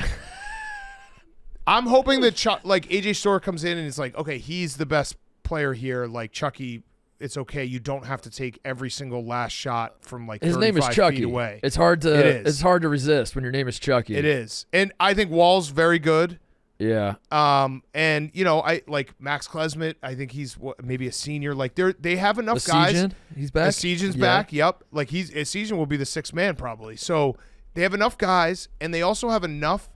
I'm hoping that AJ Storr comes in and it's like, okay, he's the best player here. Like Chucky, it's okay. You don't have to take every single last shot from like his name is 35 Chucky. feet away. It's hard to It is. It's hard to resist when your name is Chucky. It is, and I think Wall's very good. Yeah. And I like Max Klesmit. I think he's maybe a senior. Like they have enough guys. He's back. Season's back. Yep. Like Season will be the sixth man probably. So they have enough guys, and they also have enough.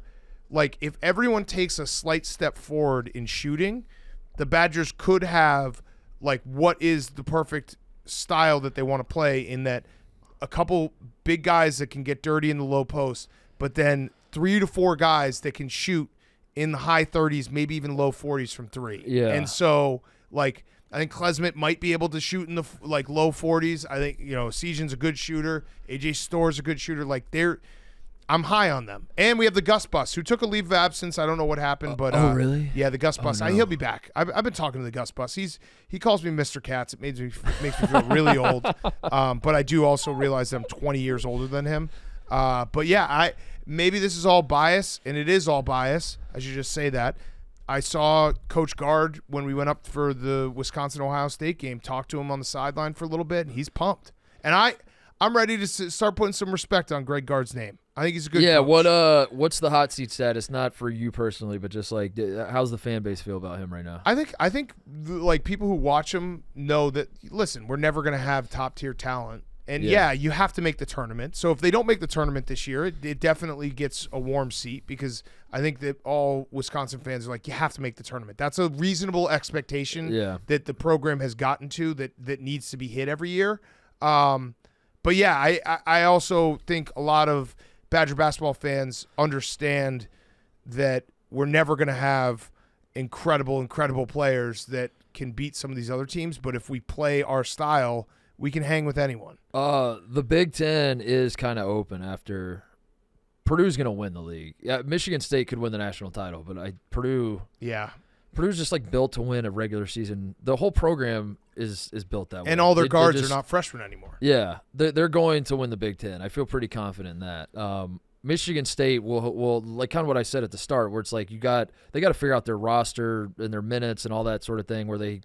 Like if everyone takes a slight step forward in shooting, the Badgers could have like what is the perfect style that they want to play in that a couple big guys that can get dirty in the low post, but then 3 to 4 guys that can shoot in the high 30s, maybe even low 40s from 3. Yeah. And so, like, I think Klesmit might be able to shoot in the low 40s. I think Season's a good shooter. AJ Storr's a good shooter. Like I'm high on them. And we have the Gus Bus, who took a leave of absence. I don't know what happened, but oh really? Yeah, the Gus Bus. no. He'll be back. I've been talking to the Gus Bus. He calls me Mr. Katz. It makes me feel really old. But I do also realize that I'm 20 years older than him. But yeah, maybe this is all bias, and it is all bias. I should just say that. I saw Coach Gard when we went up for the Wisconsin-Ohio State game, talk to him on the sideline for a little bit, and he's pumped. And I'm ready to start putting some respect on Greg Gard's name. I think he's a good coach. What's the hot seat status? Not for you personally, but just like how's the fan base feel about him right now? I think like people who watch him know that. Listen, we're never going to have top tier talent, and yeah, you have to make the tournament. So if they don't make the tournament this year, it definitely gets a warm seat because I think that all Wisconsin fans are like, you have to make the tournament. That's a reasonable expectation that the program has gotten to that needs to be hit every year. But yeah, I also think a lot of Badger basketball fans understand that we're never going to have incredible players that can beat some of these other teams. But if we play our style, we can hang with anyone. The Big Ten is kind of open after Purdue's going to win the league. Yeah, Michigan State could win the national title, but Purdue's just like built to win a regular season. The whole program is built that way. And all their guards are not freshmen anymore. Yeah, they're going to win the Big Ten. I feel pretty confident in that. Michigan State will like kind of what I said at the start, where it's like they got to figure out their roster and their minutes and all that sort of thing, where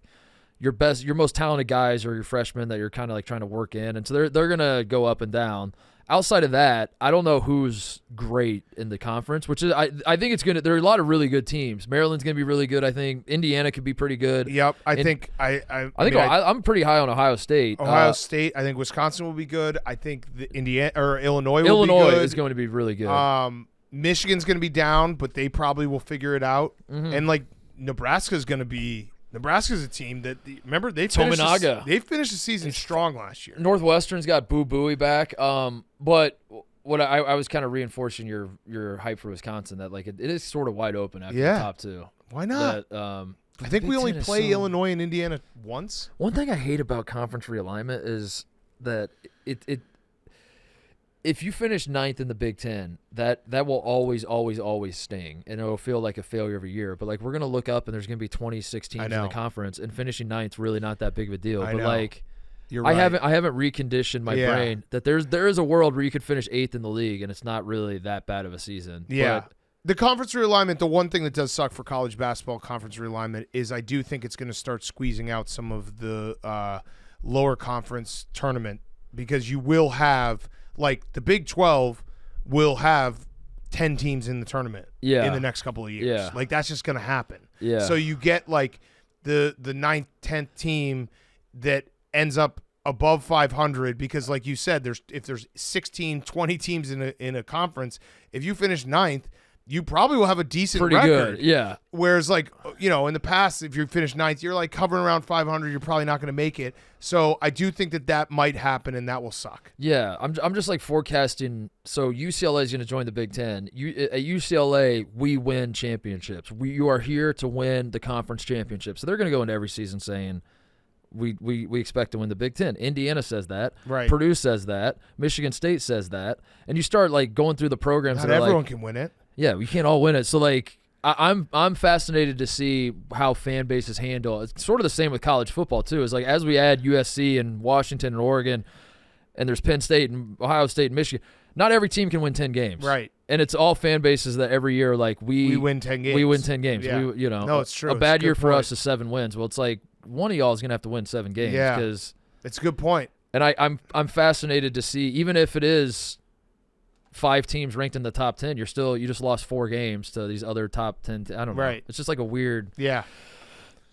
your most talented guys are your freshmen that you're kind of like trying to work in, and so they're gonna go up and down. Outside of that, I don't know who's great in the conference, which is I think it's gonna. There are a lot of really good teams. Maryland's gonna be really good. I think Indiana could be pretty good. Yep, I'm pretty high on Ohio State. Ohio State. I think Wisconsin will be good. I think Illinois will be good. Is going to be really good. Michigan's going to be down, but they probably will figure it out. Mm-hmm. And like Nebraska's going to be. Nebraska's a team that remember they finished the season strong last year. Northwestern's got Boo Buie back. But what I was kind of reinforcing your hype for Wisconsin, that like it is sort of wide open after the top two. Why not? I think we only play Illinois and Indiana once. One thing I hate about conference realignment is that it if you finish 9th in the Big Ten, that will always sting, and it'll feel like a failure every year. But like we're gonna look up and there's gonna be 26 teams in the conference, and finishing 9th really not that big of a deal. But like You're right. I haven't reconditioned my brain that there is a world where you could finish 8th in the league and it's not really that bad of a season. Yeah. But the conference realignment, the one thing that does suck for college basketball conference realignment is I do think it's going to start squeezing out some of the lower conference tournament, because you will have, like, the Big 12 will have 10 teams in the tournament in the next couple of years. Yeah. Like, that's just going to happen. Yeah. So you get, like, the 9th, 10th team that ends up above 500, because like you said, if there's 16, 20 teams in a conference, if you finish 9th, you probably will have a decent Pretty record. good, yeah. Whereas, like, in the past, if you finish ninth, you're like hovering around 500. You're probably not going to make it. So I do think that might happen, and that will suck. Yeah, I'm just like forecasting. So UCLA is going to join the Big Ten. At UCLA, we win championships. You are here to win the conference championship. So they're going to go into every season saying, we expect to win the Big Ten. Indiana says that. Right. Purdue says that. Michigan State says that. And you start like going through the programs. Not that everyone like, can win it. Yeah, we can't all win it. So like I'm fascinated to see how fan bases handle. It's sort of the same with college football too. It's like as we add USC and Washington and Oregon, and there's Penn State and Ohio State and Michigan. Not every team can win 10 games. Right. And it's all fan bases that every year like we win 10 games. We win 10 games. Yeah. No, it's true. A bad year for point. us is 7 wins. Well, it's like one of y'all is gonna have to win 7 games. Yeah. Because it's a good point. And I'm fascinated to see, even if it is 5 teams ranked in the top 10, you just lost 4 games to these other top 10. I don't know. Right. It's just like a weird. Yeah.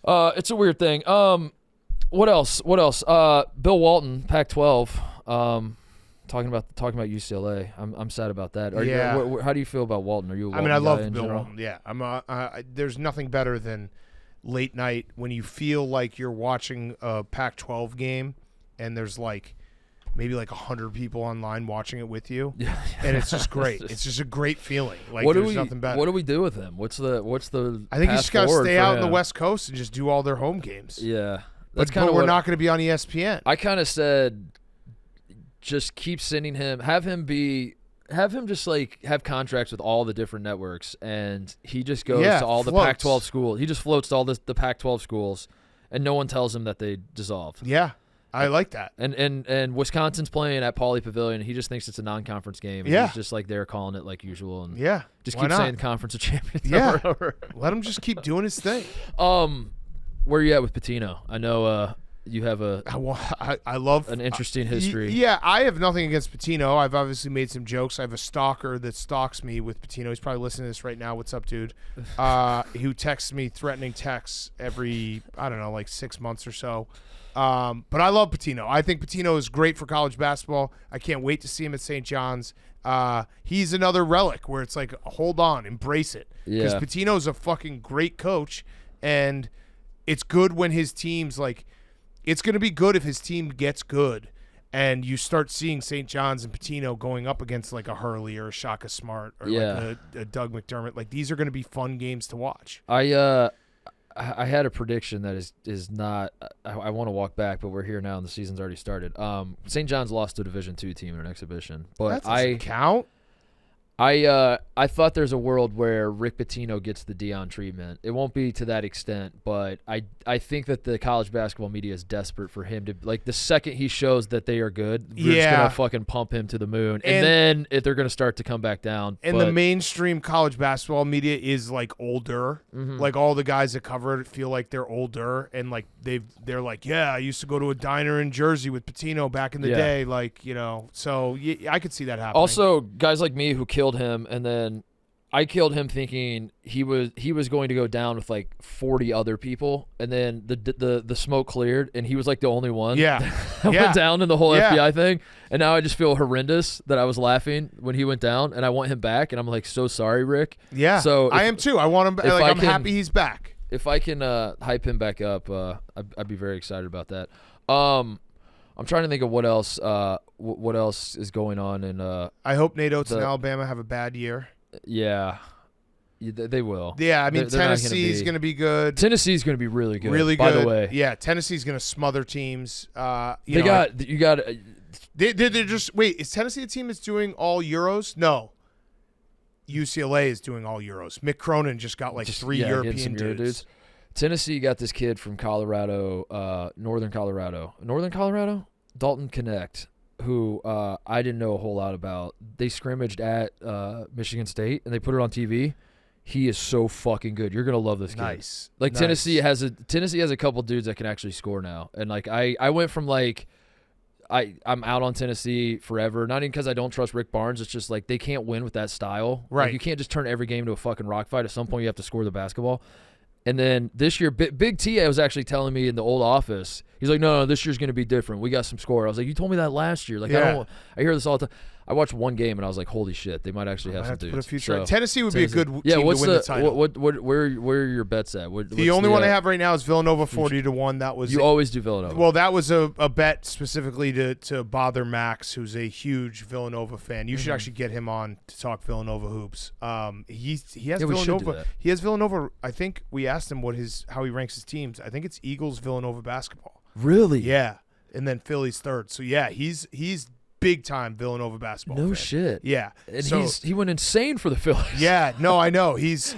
It's a weird thing. What else? Bill Walton, Pac-12. Talking about UCLA. I'm sad about that. How do you feel about Walton? Are you a Walton I guy love in Bill general? Walton. Yeah. There's nothing better than late night when you feel like you're watching a Pac-12 game and there's like maybe like 100 people online watching it with you. Yeah. And it's just great. It's just a great feeling. Like there's nothing better. What do we do with him? What's the I think you just got to stay out in the him? West Coast and just do all their home games. Yeah. That's kind of we're not going to be on ESPN. I kind of said just keep sending him, have him just like have contracts with all the different networks, and he just goes to all the Pac-12 schools. He just floats to all the Pac-12 schools, and no one tells him that they dissolved. Yeah. I like that. And Wisconsin's playing at Pauley Pavilion. He just thinks it's a non-conference game. And he's just like they're calling it like usual. And just keep saying Conference of Champions. Yeah. Let him just keep doing his thing. Where are you at with Pitino? I know you have I love an interesting history. Yeah, I have nothing against Pitino. I've obviously made some jokes. I have a stalker that stalks me with Pitino. He's probably listening to this right now. What's up, dude? Who texts me threatening texts every, I don't know, like 6 months or so. But I love Pitino. I think Pitino is great for college basketball. I can't wait to see him at St. John's. He's another relic where it's like, hold on, embrace it. Because Pitino's a fucking great coach, and it's good when his team's like, it's going to be good if his team gets good, and you start seeing St. John's and Pitino going up against like a Hurley or a Shaka Smart or like a Doug McDermott. Like these are going to be fun games to watch. I had a prediction that is not. I want to walk back, but we're here now, and the season's already started. St. John's lost to a Division II team in an exhibition, but that doesn't count. I thought there's a world where Rick Pitino gets the Dion treatment. It won't be to that extent, but I think that the college basketball media is desperate for him to, like, the second he shows that they are good, we're just gonna fucking pump him to the moon, and then if they're gonna start to come back down. And the mainstream college basketball media is like older. Mm-hmm. Like all the guys that cover it feel like they're older, and like they're like, I used to go to a diner in Jersey with Pitino back in the day, like, so I could see that happening. Also, guys like me who killed him, and then I killed him thinking he was going to go down with like 40 other people, and then the smoke cleared, and he was like the only one. that went down in the whole FBI thing, and now I just feel horrendous that I was laughing when he went down, and I want him back, and I'm like, so sorry, Rick. Yeah, so I am too. I want him. Like, I'm happy he's back. If I can hype him back up, I'd be very excited about that. I'm trying to think of what else is going on in. I hope Nate Oates and Alabama have a bad year. Yeah, they will. Yeah, I mean Tennessee's going to be good. Tennessee's going to be really good. Really good. By the way, yeah, Tennessee's going to smother teams. They're just wait. Is Tennessee a team that's doing all Euros? No. UCLA is doing all Euros. Mick Cronin just got like 3 European dudes. Tennessee got this kid from Colorado, Northern Colorado, Dalton Connect, who I didn't know a whole lot about. They scrimmaged at Michigan State, and they put it on TV. He is so fucking good. You're gonna love this kid. Nice. Like nice. Tennessee has a couple dudes that can actually score now, and like I went from like. I'm out on Tennessee forever. Not even because I don't trust Rick Barnes. It's just like they can't win with that style. Right. Like, you can't just turn every game to a fucking rock fight. At some point, you have to score the basketball. And then this year, Big T was actually telling me in the old office, He's like, no, this year's going to be different. We got some score. I was like, you told me that last year. Like, Yeah. I hear this all the time. I watched one game and I was like, holy shit, they might actually have I some have to dudes. put a future. So, Tennessee would be a good team yeah, to what's win the title. where are your bets at? The only one I have right now is Villanova 40-1. That was You always do Villanova. Well, that was a bet specifically to bother Max, who's a huge Villanova fan. You should actually get him on to talk Villanova hoops. He has Yeah, we should do Villanova. that. He has Villanova. I think we asked him how he ranks his teams. I think it's Eagles, Villanova basketball. Really? Yeah, and then Philly's third. So yeah, he's big time Villanova basketball. No fan. shit. Yeah, And so, he went insane for the Phillies. yeah, no, I know. He's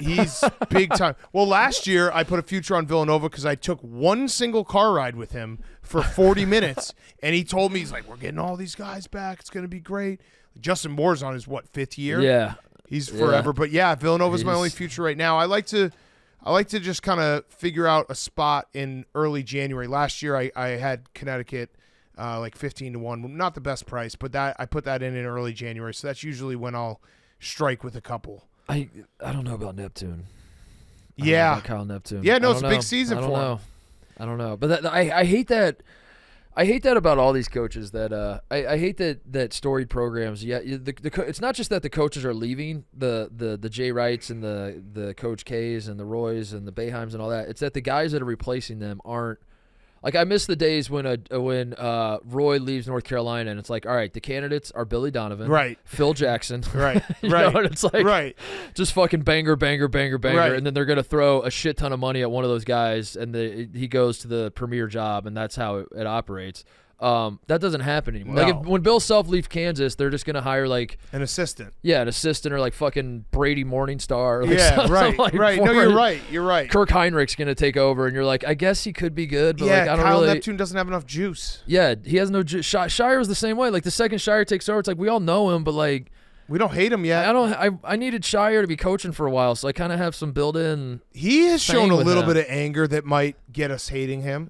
big time. Well, last year I put a future on Villanova because I took one single car ride with him for 40 minutes, and he told me, he's like, we're getting all these guys back. It's going to be great. Justin Moore's on his, 5th year? Yeah. He's forever. But, yeah, Villanova's my only future right now. I like to just kind of figure out a spot in early January. Last year I had Connecticut like 15-1. Not the best price, but I put that in early January. So that's usually when I'll strike with a couple. I don't know about Neptune. Yeah. Kyle Neptune. Yeah, no, I it's a don't big know. season for him. I don't know. But I hate that. I hate that about all these coaches. That I hate that storied programs. Yeah, it's not just that the coaches are leaving the Jay Wrights and the Coach K's and the Roys and the Boeheims and all that. It's that the guys that are replacing them aren't. Like, I miss the days when Roy leaves North Carolina and it's like, all right, the candidates are Billy Donovan, Right. Phil Jackson, Right, you right. know, and it's like, Right. just fucking banger, Right. and then they're gonna throw a shit ton of money at one of those guys, and he goes to the premier job, and that's how it operates. That doesn't happen anymore. No. Like when Bill Self leaves Kansas, they're just gonna hire like An assistant. an assistant or like fucking Brady Morningstar. Or like Yeah, something right, like right. No, you're right. You're right. Kirk Heinrich's gonna take over, and you're like, I guess he could be good, but yeah, like I don't Kyle really. Neptune doesn't have enough juice. Yeah, he has no. Shire was the same way. Like the second Shire takes over, it's like we all know him, but like We don't hate him yet. I needed Shire to be coaching for a while, so I kind of have some built-in. He has shown a with little him. bit of anger that might get us hating him.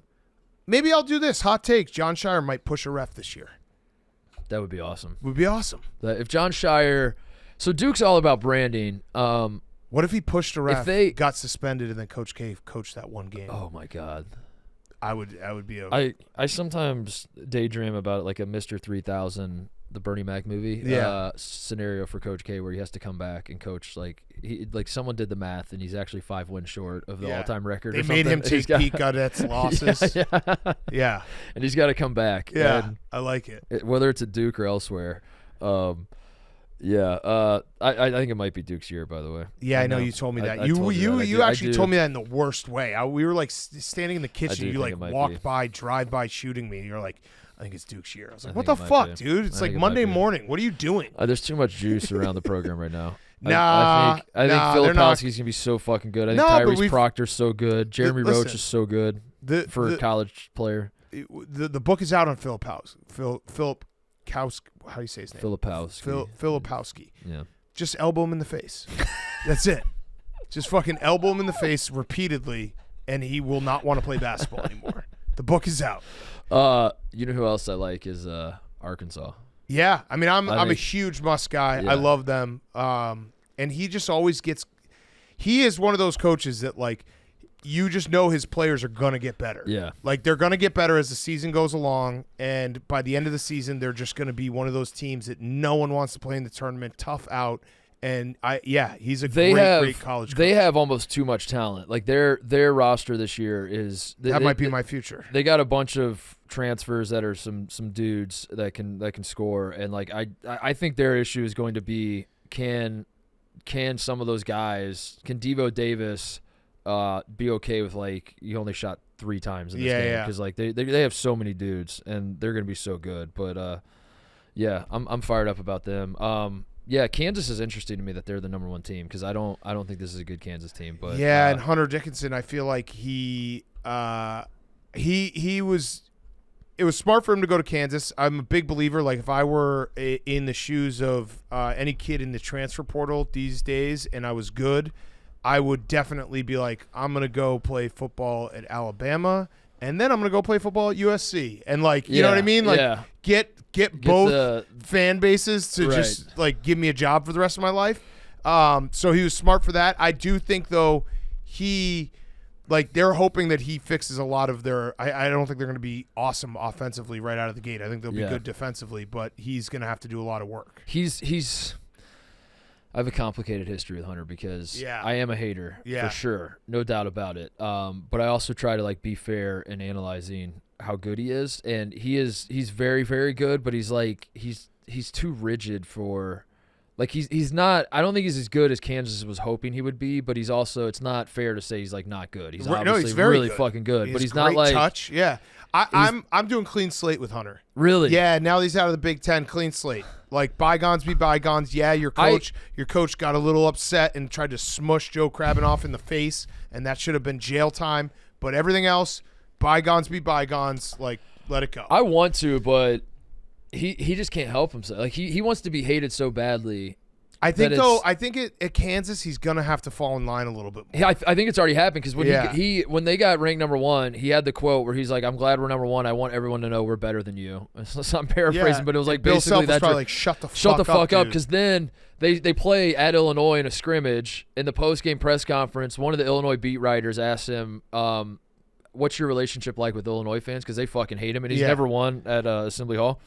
Maybe I'll do this. Hot take. John Shire might push a ref this year. That would be awesome. Would be awesome. If John Shire, so Duke's all about branding. What if he pushed a ref, they- got suspended, and then Coach K coached that one game? Oh my God. I would be a I sometimes daydream about it, like a Mr. 3000, the Bernie Mac movie, scenario for Coach K where he has to come back and coach. Like someone did the math and he's actually 5 wins short of the all-time record. They or made him something. take Pete Gaudette's losses. Yeah. And he's got to come back. Yeah. And I like it. whether it's at Duke or elsewhere. I think it might be Duke's year, by the way. Yeah, I know you told me that. I told you that. You I actually do. told me that in the worst way. We were like standing in the kitchen. do You think like it might walked be. by, drive by, shooting me. And you're like, I think it's Duke's year. I was like, I what the think it might fuck, be. dude? It's I like think it might Monday be. morning. What are you doing? There's too much juice around the program right now. Nah, I think they're not. Filipowski's gonna be so fucking good. I No, think but Tyrese we've- Proctor's so good. Jeremy Listen, Roach is so good for a college player. The book is out on Filipowski. How do you say his name? Filipowski. Filipowski. Yeah. Just elbow him in the face. That's it. Just fucking elbow him in the face repeatedly, and he will not want to play basketball anymore. The book is out. You know who else I like is Arkansas. Yeah, I mean, I'm a think- huge Musk guy. Yeah. I love them. And he just always gets. He is one of those coaches that like, you just know his players are gonna get better. Yeah. Like they're gonna get better as the season goes along, and by the end of the season, they're just gonna be one of those teams that no one wants to play in the tournament. Tough out. And he's a great college coach. They have almost too much talent. Like their roster this year is That might be my future. They got a bunch of transfers that are some dudes that can score, and like I think their issue is going to be can some of those guys, can Devo Davis be okay with like you only shot 3 times in this game because like they have so many dudes and they're gonna be so good. But I'm fired up about them. Yeah, Kansas is interesting to me that they're the number 1 team because I don't think this is a good Kansas team. But and Hunter Dickinson, I feel like he was. It was smart for him to go to Kansas. I'm a big believer. Like if I were in the shoes of any kid in the transfer portal these days, and I was good, I would definitely be like, I'm gonna go play football at Alabama, and then I'm gonna go play football at USC, and like you know what I mean, like get both fan bases to just like give me a job for the rest of my life. So he was smart for that. I do think though he Like, they're hoping that he fixes a lot of their. I don't think they're going to be awesome offensively right out of the gate. I think they'll be good defensively, but he's going to have to do a lot of work. He's. I have a complicated history with Hunter because I am a hater for sure, no doubt about it. But I also try to like be fair in analyzing how good he is, and he's very, very good. But he's too rigid for. Like he's not. I don't think he's as good as Kansas was hoping he would be, but he's also. It's not fair to say he's like not good. He's obviously he's very really good. Fucking good, but he's not great like touch. Yeah, I'm doing clean slate with Hunter. Really? Yeah. Now he's out of the Big Ten, clean slate. Like bygones be bygones. Yeah, your coach got a little upset and tried to smush Joe Krabbenhoff in the face, and that should have been jail time. But everything else, bygones be bygones. Like let it go. I want to, but. He just can't help himself. Like he wants to be hated so badly. I think at Kansas he's gonna have to fall in line a little bit more. I think it's already happened because when they got ranked number 1, he had the quote where he's like, "I'm glad we're number 1. I want everyone to know we're better than you." So I'm paraphrasing, but it was like Bill basically Self was that. probably like, shut the fuck up, dude. because then they play at Illinois in a scrimmage. In the post game press conference, one of the Illinois beat writers asked him, "What's your relationship like with Illinois fans?" Because they fucking hate him, and he's never won at Assembly Hall.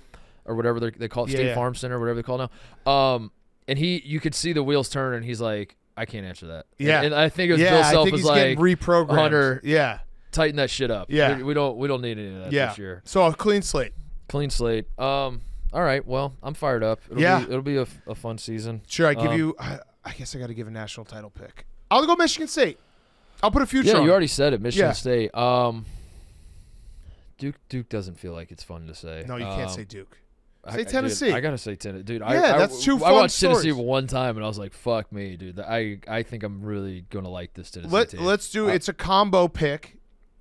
Or whatever they call it, State Farm Center, whatever they call it now. And you could see the wheels turn, and he's like, I can't answer that. Yeah. And I think it was Bill Self was like, reprogrammed. Hunter, tighten that shit up. Yeah. We don't need any of that this year. So a clean slate. Clean slate. All right. Well, I'm fired up. It'll be a fun season. Sure. I give you. I guess I got to give a national title pick. I'll go Michigan State. I'll put a future. Yeah, on you it. already said it. Michigan State. Duke doesn't feel like it's fun to say. No, you can't say Duke. Say Tennessee. I gotta say Tennessee, dude. That's two fun I watched stories. Tennessee one time, and I was like, "Fuck me, dude." I think I'm really gonna like this Tennessee team. Let's do. It's a combo pick.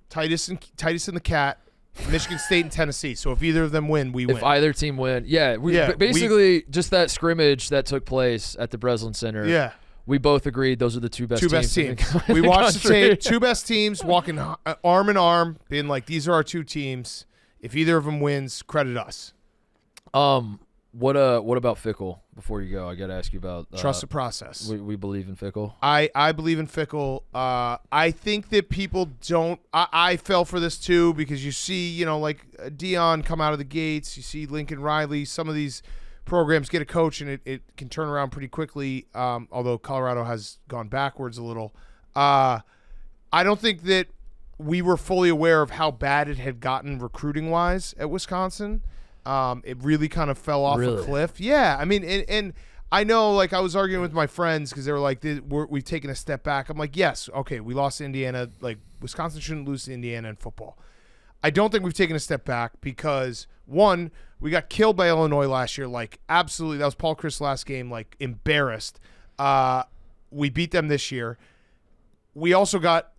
Titus and the Cat, Michigan State and Tennessee. So if either of them win, we win. If either team win, basically just that scrimmage that took place at the Breslin Center. Yeah. We both agreed those are the two best teams. We watched the tape. Two best teams walking arm in arm, being like, "These are our two teams. If either of them wins, credit us." What about Fickell? Before you go, I got to ask you about trust the process. We believe in Fickell. I believe in Fickell. I think that people don't. I fell for this too because you see, like Dion come out of the gates. You see Lincoln Riley. Some of these programs get a coach and it can turn around pretty quickly. Although Colorado has gone backwards a little. I don't think that we were fully aware of how bad it had gotten recruiting wise at Wisconsin. It really kind of fell off a cliff. Yeah, I mean, and I know, like, I was arguing with my friends because they were like, we've taken a step back. I'm like, yes, okay, we lost to Indiana. Like, Wisconsin shouldn't lose to Indiana in football. I don't think we've taken a step back because, one, we got killed by Illinois last year. Like, absolutely, that was Paul Chryst' last game, like, embarrassed. We beat them this year. We also got,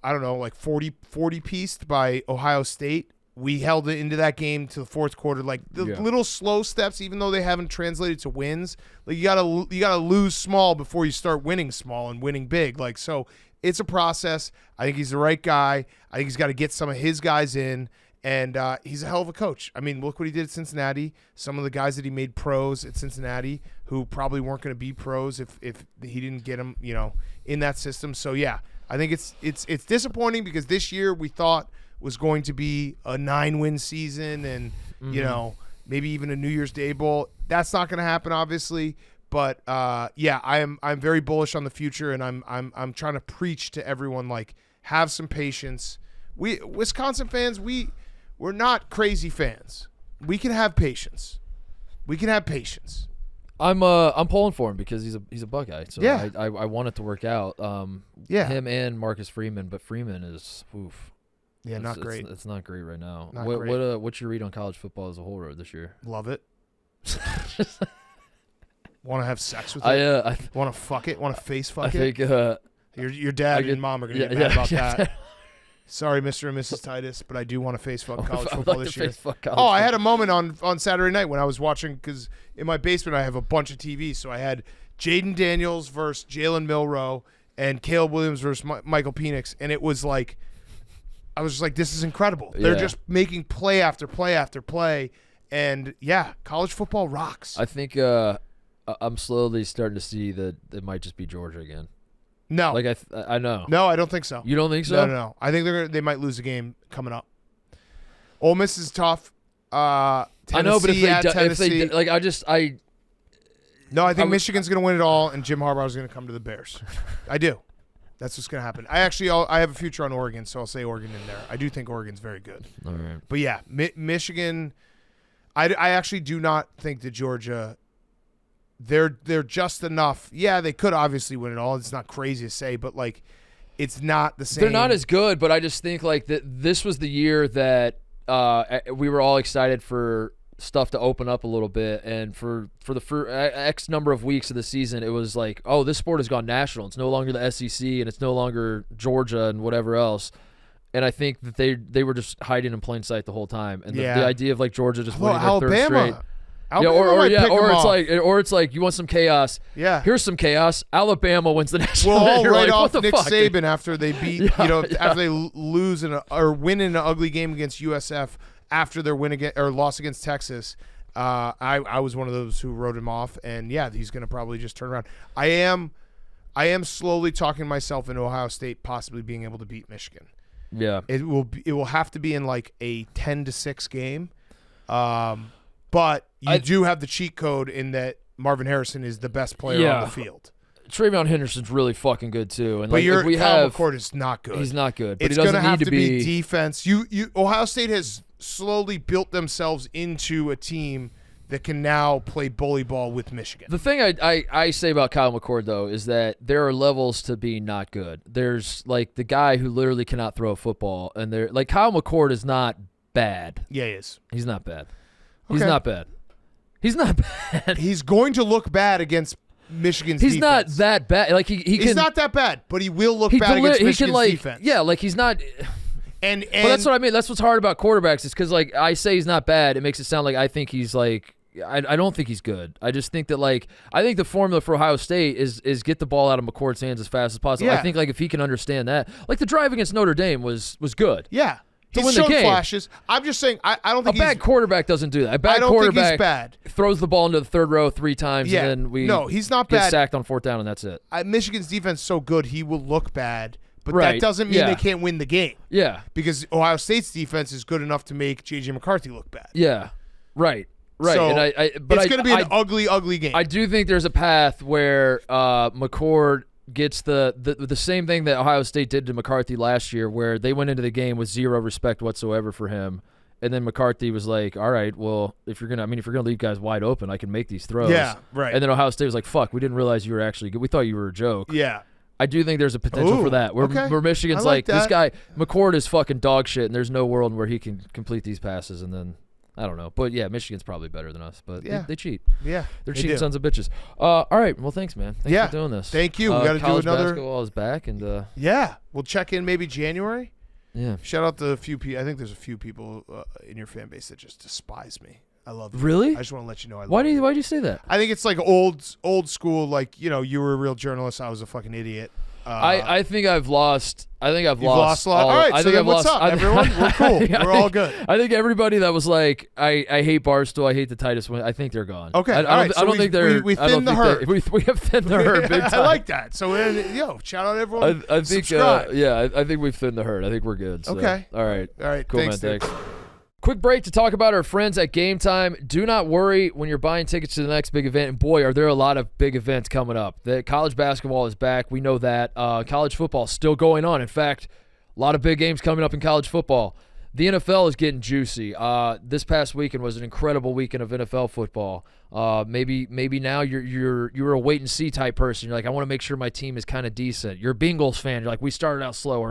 I don't know, like 40-pieced by Ohio State. We held it into that game to the fourth quarter. Like little slow steps, even though they haven't translated to wins. Like you gotta lose small before you start winning small and winning big. Like so, it's a process. I think he's the right guy. I think he's got to get some of his guys in, and he's a hell of a coach. I mean, look what he did at Cincinnati. Some of the guys that he made pros at Cincinnati who probably weren't going to be pros if he didn't get them, in that system. So yeah, I think it's disappointing because this year we thought was going to be a 9-win season and maybe even a New Year's Day bowl. That's not going to happen, obviously. But I'm very bullish on the future, and I'm trying to preach to everyone like have some patience. We Wisconsin fans, we're not crazy fans. We can have patience. I'm pulling for him because he's a Buckeye. So yeah. I want it to work out. Him and Marcus Freeman, but Freeman is oof. Yeah, not great. It's not great right now. What's your read on college football as a whole this year? Love it. Want to have sex with it? Want to fuck it? Want to face fuck it? I think your dad and mom are going to get mad about that. Sorry, Mr. and Mrs. Titus, but I do want to face fuck college football this year. I had a moment on Saturday night when I was watching because in my basement I have a bunch of TVs. So I had Jaden Daniels versus Jalen Milroe and Caleb Williams versus Michael Penix, and it was like I was just like, this is incredible. They're just making play after play after play, and yeah, college football rocks. I think I'm slowly starting to see that it might just be Georgia again. No. Like I know. No, I don't think so. You don't think so? No. I think they might lose a game coming up. Ole Miss is tough. Tennessee I know, but if they like, No, I think Michigan's going to win it all, and Jim Harbaugh is going to come to the Bears. I do. That's what's going to happen. I have a future on Oregon, so I'll say Oregon in there. I do think Oregon's very good. All right. But yeah, Michigan. I actually do not think that Georgia. They're just enough. Yeah, they could obviously win it all. It's not crazy to say, but like, it's not the same. They're not as good, but I just think like that. This was the year that we were all excited for stuff to open up a little bit, and for X number of weeks of the season, it was like, oh, this sport has gone national. It's no longer the SEC, and it's no longer Georgia and whatever else. And I think that they were just hiding in plain sight the whole time. And the idea of like Georgia just winning their third straight. Or it's like you want some chaos. Yeah, here's some chaos. Alabama wins the national. Well, all right like, off what the Nick fuck, Saban dude? after they beat, after they lose or win in an ugly game against USF after their loss against Texas. I was one of those who wrote him off, and yeah, he's going to probably just turn around. I am slowly talking myself into Ohio State possibly being able to beat Michigan. Yeah, it will have to be in like a 10-6 game. But you do have the cheat code in that Marvin Harrison is the best player on the field. Travion Henderson's really fucking good too. And but like, Kyle McCord is not good. He's not good. But it's going to have to be defense. Ohio State has slowly built themselves into a team that can now play bully ball with Michigan. The thing I say about Kyle McCord, though, is that there are levels to being not good. There's, like, the guy who literally cannot throw a football, and like, Kyle McCord is not bad. Yeah, he is. He's not bad. He's not bad. He's not bad. He's going to look bad against Michigan's defense. He's not that bad. Like, he's not that bad, but he will look bad against Michigan's defense. Yeah, like, he's not – but that's what I mean. That's what's hard about quarterbacks is because, like, I say he's not bad. It makes it sound like I think he's, like – I don't think he's good. I just think that, like, I think the formula for Ohio State is get the ball out of McCord's hands as fast as possible. Yeah. I think, like, if he can understand that. Like, the drive against Notre Dame was good. Yeah. To he's win shown the game. flashes. I'm just saying, I don't think a bad quarterback doesn't do that. A bad quarterback think he's bad. Throws the ball into the third row 3 times, and then he's not get bad. sacked on 4th down, and that's it. Michigan's defense is so good, he will look bad. But Right. that doesn't mean they can't win the game. Yeah. Because Ohio State's defense is good enough to make J.J. McCarthy look bad. Yeah. Right. So and it's going to be an ugly, ugly game. I do think there's a path where McCord gets the same thing that Ohio State did to McCarthy last year, where they went into the game with zero respect whatsoever for him, and then McCarthy was like, "All right, well, if you're gonna leave guys wide open, I can make these throws." Yeah, right. And then Ohio State was like, "Fuck, we didn't realize you were actually good. We thought you were a joke." Yeah. I do think there's a potential for that. Where Michigan's like this guy McCord is fucking dog shit, and there's no world where he can complete these passes, and then. I don't know. But, yeah, Michigan's probably better than us. But they cheat. Yeah. They're cheating sons of bitches. All right. Well, thanks, man. Thanks for doing this. Thank you. We got to do another. Basketball is back. And yeah. We'll check in maybe January. Yeah. Shout out to a few people. I think there's a few people in your fan base that just despise me. I love you. Really? I just want to let you know I love you. you. Why'd you say that? I think it's like old school, like, you were a real journalist. I was a fucking idiot. I think I've lost. You've lost a lot. All right, so then what's up, everyone? We're cool. We're all good. I think everybody that was like, I hate Barstool, I hate the Titus win. I think they're gone. Okay, I don't think they're. We thinned the herd. We have thinned the herd big time. I like that. So shout out everyone. I think. I think we've thinned the herd. I think we're good. So. Okay. All right. Cool, thanks, man. Thanks. Quick break to talk about our friends at Game Time. Do not worry when you're buying tickets to the next big event. And boy, are there a lot of big events coming up. The college basketball is back. We know that. College football is still going on. In fact, a lot of big games coming up in college football. The NFL is getting juicy. This past weekend was an incredible weekend of NFL football. Maybe now you're a wait and see type person. You're like, I want to make sure my team is kind of decent. You're a Bengals fan. You're like, we started out slow.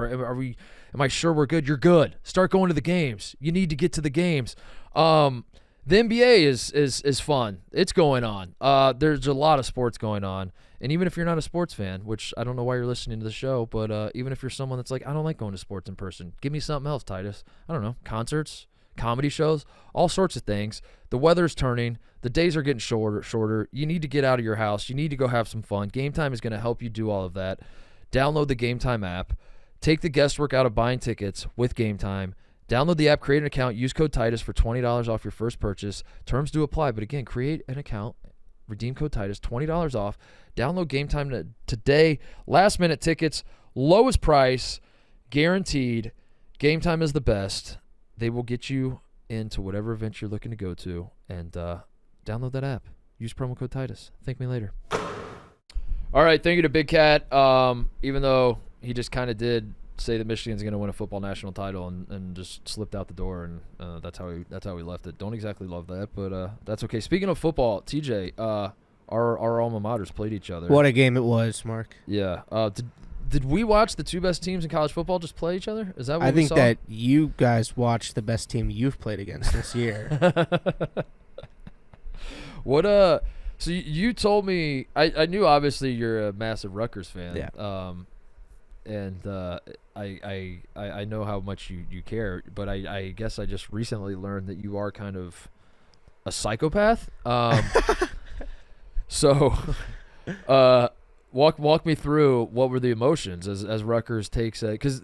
Am I sure we're good? You're good. Start going to the games. You need to get to the games. The NBA is fun. It's going on. There's a lot of sports going on. And even if you're not a sports fan, which I don't know why you're listening to the show, but even if you're someone that's like, I don't like going to sports in person, give me something else, Titus. I don't know, concerts, comedy shows, all sorts of things. The weather's turning. The days are getting shorter. You need to get out of your house. You need to go have some fun. Game Time is going to help you do all of that. Download the Game Time app. Take the guesswork out of buying tickets with Game Time. Download the app, create an account, use code Titus for $20 off your first purchase. Terms do apply, but again, create an account Redeem code Titus, $20 off. Download Game Time today. Last-minute tickets, lowest price, guaranteed. Game Time is the best. They will get you into whatever event you're looking to go to. And download that app. Use promo code Titus. Thank me later. All right, thank you to Big Cat. Even though he just kind of did say that Michigan's going to win a football national title and just slipped out the door, and that's how we left it. Don't exactly love that, but that's okay. Speaking of football, TJ, our alma maters played each other. What a game it was, Mark. Yeah. Did we watch the two best teams in college football just play each other? Is that what I we think saw? that you guys watched the best team you've played against this year. What so you told me I knew obviously you're a massive Rutgers fan. Yeah. And I know how much you care, but I guess I just recently learned that you are kind of a psychopath. So walk me through what were the emotions as Rutgers takes it, because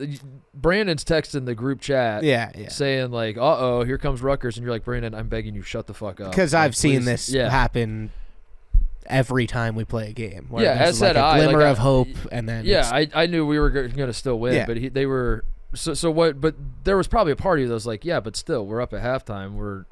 Brandon's texting the group chat, saying like, "Uh-oh, here comes Rutgers," and you're like, "Brandon, I'm begging you, shut the fuck up." Because like, I've seen please. this Yeah. happen every time we play a game. Where Yeah, there's as said like a glimmer like, of hope, and then I knew we were going to still win, Yeah. but they were so what? But there was probably a party that was like, yeah, but still, we're up at halftime. We're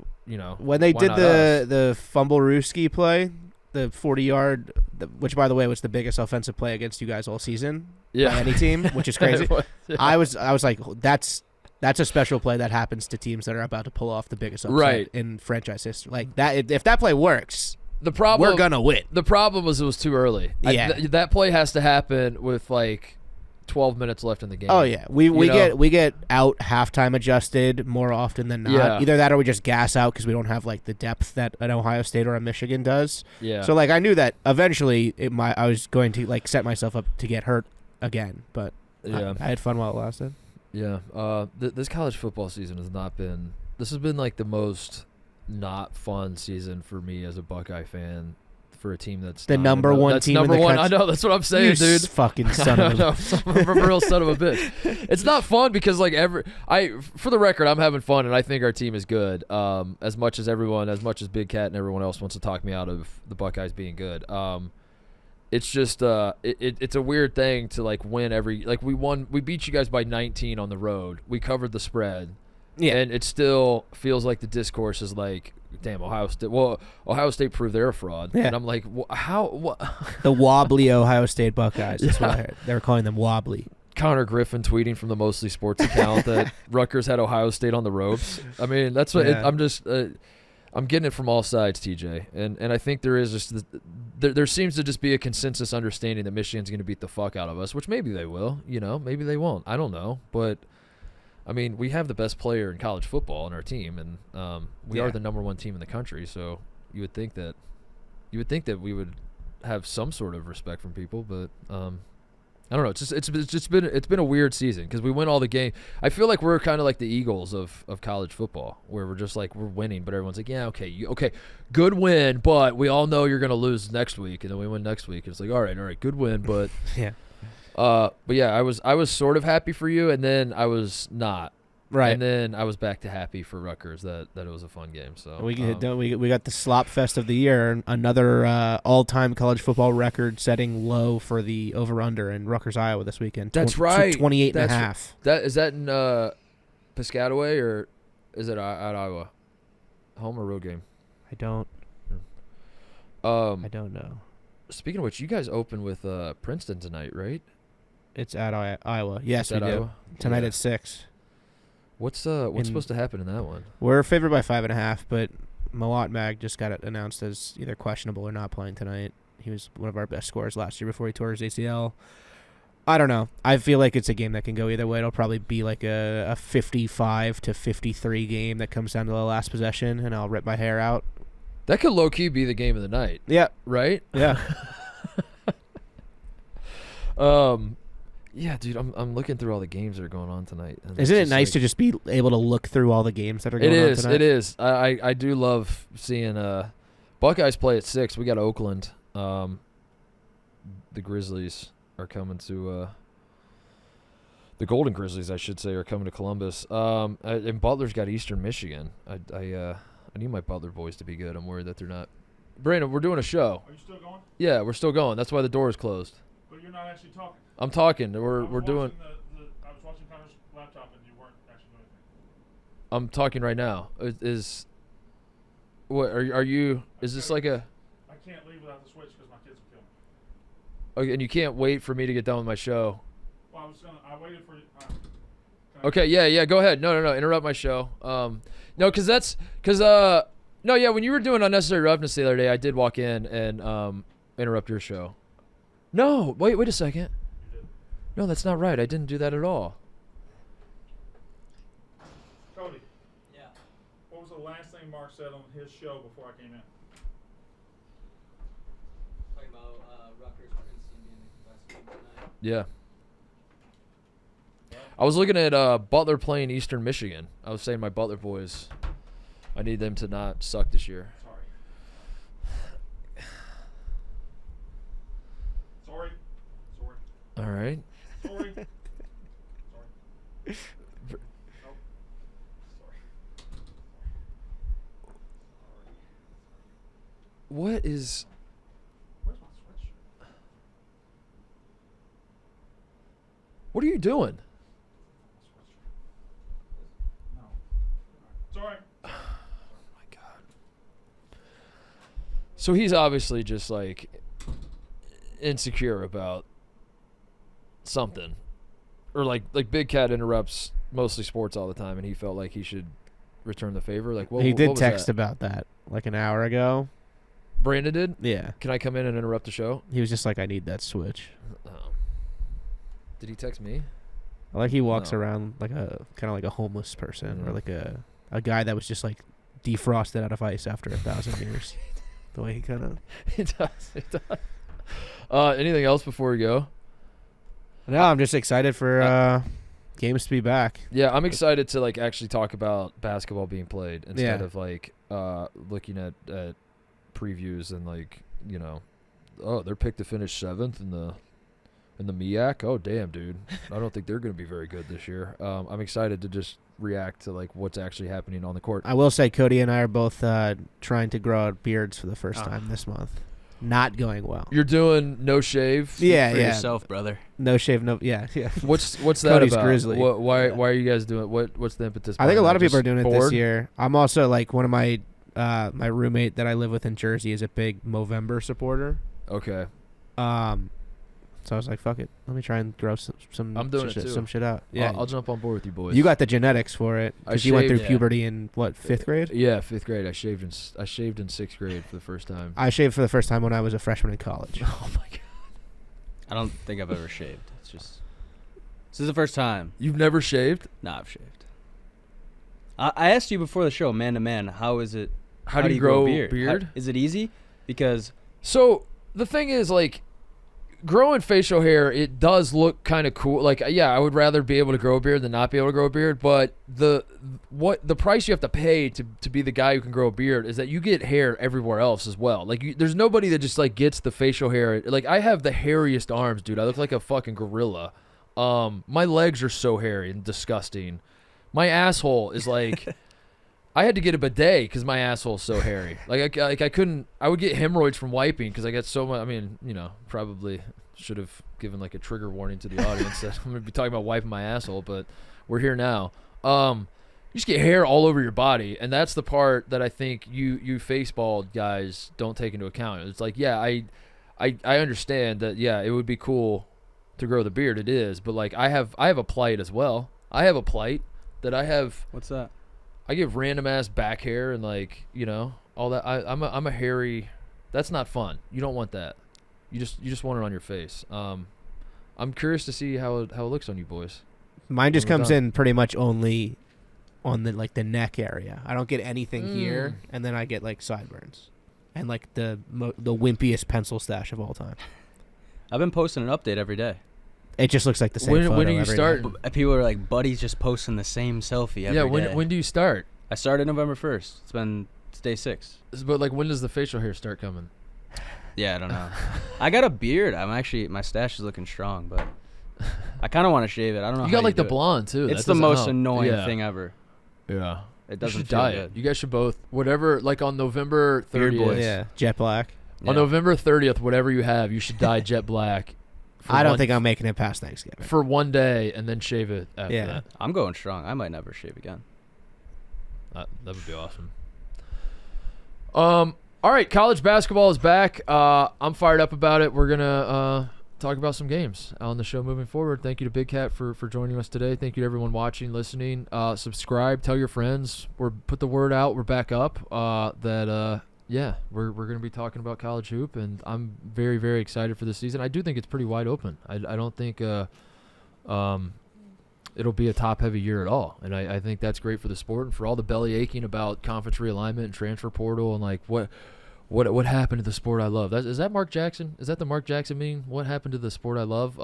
when they why did not us? the fumble Ruski play, the 40-yard, which by the way was the biggest offensive play against you guys all season by any team, which is crazy. Yeah. I was like, that's a special play that happens to teams that are about to pull off the biggest upset Right. in franchise history. Like that, if that play works, The problem we're gonna win. The problem was it was too early. Yeah. That play has to happen with like 12 minutes left in the game. Oh yeah, we get out halftime adjusted more often than not. Yeah. Either that or we just gas out because we don't have like the depth that an Ohio State or a Michigan does. Yeah. So like I knew that eventually I was going to like set myself up to get hurt again, but Yeah. I had fun while it lasted. Yeah. This college football season has not been. This has been like the most not fun season for me as a Buckeye fan. For a team that's The not number one that's team number in the one. country. I know, that's what I'm saying, dude. Fucking son of a I'm a real son of a bitch. It's not fun because like for the record, I'm having fun and I think our team is good. As much as Big Cat and everyone else wants to talk me out of the Buckeyes being good. It's just it's a weird thing to like win we beat you guys by 19 on the road. We covered the spread. Yeah. And it still feels like the discourse is like, damn, Ohio State proved they're a fraud. Yeah. And I'm like, how? What? The wobbly Ohio State Buckeyes. That's what I heard. They were calling them wobbly. Connor Griffin tweeting from the Mostly Sports account that Rutgers had Ohio State on the ropes. I mean, that's what I'm just. I'm getting it from all sides, TJ, and I think there is just there seems to just be a consensus understanding that Michigan's going to beat the fuck out of us, which maybe they will. Maybe they won't. I don't know, but. I mean, we have the best player in college football on our team, and we are the number one team in the country. So you would think that we would have some sort of respect from people, but I don't know. It's been a weird season because we win all the game. I feel like we're kind of like the Eagles of college football, where we're just like we're winning, but everyone's like, yeah, okay, good win, but we all know you're gonna lose next week, and then we win next week. It's like, all right, good win, but Yeah. But yeah, I was sort of happy for you, and then I was not. Right. And then I was back to happy for Rutgers that it was a fun game. So We got the slop fest of the year, another all-time college football record-setting low for the over/under in Rutgers, Iowa this weekend. That's right. 28 and a half. Is that in Piscataway or is it at Iowa? Home or road game? I don't know. Speaking of which, you guys open with Princeton tonight, right? It's at Iowa. Yes, It's at we do. Iowa? Tonight Yeah. at 6. What's supposed to happen in that one? We're favored by 5.5, but Mawat Mag just got it announced as either questionable or not playing tonight. He was one of our best scorers last year before he tore his ACL. I don't know. I feel like it's a game that can go either way. It'll probably be like a 55-53 game that comes down to the last possession, and I'll rip my hair out. That could low-key be the game of the night. Yeah. Right? Yeah. Yeah, dude, I'm looking through all the games that are going on tonight. And Isn't it it's nice like, to just be able to look through all the games that are going on tonight? It is. I do love seeing Buckeyes play at 6. We got Oakland. The Grizzlies are coming to the Golden Grizzlies, I should say, are coming to Columbus. And Butler's got Eastern Michigan. I need my Butler boys to be good. I'm worried that they're not Brandon, we're doing a show. Are you still going? Yeah, we're still going. That's why the door is closed. But you're not actually talking. I'm talking. We're doing. I was watching Connor's laptop and you weren't actually doing anything. I'm talking right now. What are you? Is this like a? I can't leave without the switch because my kids will kill me. Okay, and you can't wait for me to get done with my show. Well, I waited for you. Okay, yeah. Go ahead. No. Interrupt my show. No, no, yeah. When you were doing unnecessary roughness the other day, I did walk in and interrupt your show. No, wait a second. You did. No, that's not right. I didn't do that at all. Cody. Yeah. What was the last thing Mark said on his show before I came in? Talking about Rutgers Princeton being the best game tonight. Yeah. I was looking at Butler playing Eastern Michigan. I was saying my Butler boys, I need them to not suck this year. Sorry. All right. Sorry. What is? Where's my sweatshirt? What are you doing? No. Sorry. Oh my God. So he's obviously just like insecure about something, or like Big Cat interrupts mostly sports all the time, and he felt like he should return the favor. Like, what? He what did was text that? about that like an hour ago. Brandon did. Yeah. Can I come in and interrupt the show? He was just like, I need that switch. Oh. Did he text me? Like he walks No. around like a kind of like a homeless person Yeah. or like a guy that was just like defrosted out of ice after 1,000 years. The way he kind of. It does. Anything else before we go? No, I'm just excited for games to be back. Yeah, I'm excited to like actually talk about basketball being played instead Yeah. of like looking at previews and like, you know, oh, they're picked to finish 7th in the MEAC. Oh, damn, dude. I don't think they're going to be very good this year. I'm excited to just react to like what's actually happening on the court. I will say Cody and I are both trying to grow out beards for the first time this month. Not going well. You're doing no shave. Yeah, For yeah. yourself, brother. No shave, no. Yeah, yeah. What's that Cody's about? grizzly. Why Yeah. are you guys doing it? What's the impetus? I think a behind lot that? of people are Just doing it bored? this year. I'm also like one of my my roommate that I live with in Jersey is a big Movember supporter. Okay. So I was like, fuck it. Let me try and grow some I'm doing it shit, too. some shit out. Yeah. I'll jump on board with you boys. You got the genetics for it I because you went through shaved- puberty in what, 5th grade? Yeah, 5th grade. I shaved in 6th grade for the first time. I shaved for the first time when I was a freshman in college. Oh my god. I don't think I've ever shaved. It's just this is the first time. You've never shaved? Nah, I've shaved. I asked you before the show, man to man, how is it? How do you grow a beard? Is it easy? Because So the thing is, like, growing facial hair, it does look kind of cool. Like, yeah, I would rather be able to grow a beard than not be able to grow a beard. But the price you have to pay to be the guy who can grow a beard is that you get hair everywhere else as well. Like, there's nobody that just like gets the facial hair. Like, I have the hairiest arms, dude. I look like a fucking gorilla. My legs are so hairy and disgusting. My asshole is like. I had to get a bidet because my asshole's so hairy. I couldn't. I would get hemorrhoids from wiping because I get so much. I mean, you know, probably should have given like a trigger warning to the audience that I'm gonna be talking about wiping my asshole, but we're here now. You just get hair all over your body, and that's the part that I think you face bald guys don't take into account. It's like, yeah, I understand that. Yeah, it would be cool to grow the beard. It is, but like I have a plight as well. I have a plight that I have. what's that? I get random ass back hair and like, you know, all that. I'm a hairy. That's not fun. You don't want that. You just want it on your face. I'm curious to see how it looks on you boys. Mine just When we're comes done. in pretty much only on the like the neck area. I don't get anything here, and then I get like sideburns, and like the wimpiest pencil stash of all time. I've been posting an update every day. It just looks like the same When photo are you every starting? day. People are like, buddy's just posting the same selfie every day. When do you start? I started November 1st. It's day 6. But like, when does the facial hair start coming? Yeah, I don't know. I got a beard. My stash is looking strong, but I kind of want to shave it. I don't know. You how got like the do it. blonde too. It's That the doesn't most help. annoying Yeah. thing ever. Yeah. It You doesn't should feel dye it. good. You guys should both, whatever, like on November Beard 30th. boys. Yeah, jet black. Yeah. On November 30th, whatever you have, you should dye jet black. I don't think I'm making it past Thanksgiving. For one day and then shave it after Yeah. that. I'm going strong. I might never shave again. That would be awesome. All right, college basketball is back. I'm fired up about it. We're gonna talk about some games on the show moving forward. Thank you to Big Cat for joining us today. Thank you to everyone watching, listening. Subscribe, tell your friends. Put the word out. We're back up. Yeah, we're gonna be talking about college hoop, and I'm very, very excited for this season. I do think it's pretty wide open. I don't think it'll be a top-heavy year at all, and I think that's great for the sport and for all the belly aching about conference realignment and transfer portal and like what happened to the sport I love. Is that Mark Jackson? Is that the Mark Jackson meme? What happened to the sport I love?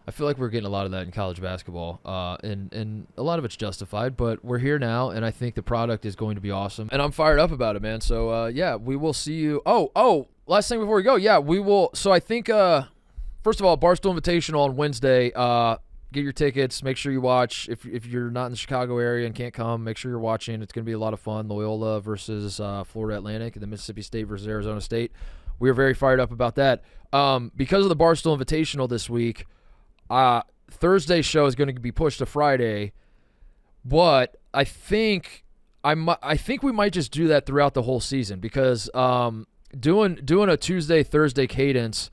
I feel like we're getting a lot of that in college basketball, and a lot of it's justified, but we're here now, and I think the product is going to be awesome, and I'm fired up about it, man. So, yeah, we will see you. Oh, last thing before we go, yeah, we will. So I think, first of all, Barstool Invitational on Wednesday. Get your tickets. Make sure you watch. If you're not in the Chicago area and can't come, make sure you're watching. It's going to be a lot of fun. Loyola versus Florida Atlantic, and then Mississippi State versus Arizona State. We are very fired up about that. Because of the Barstool Invitational this week, Thursday's show is going to be pushed to Friday, but I think we might just do that throughout the whole season because doing a Tuesday Thursday cadence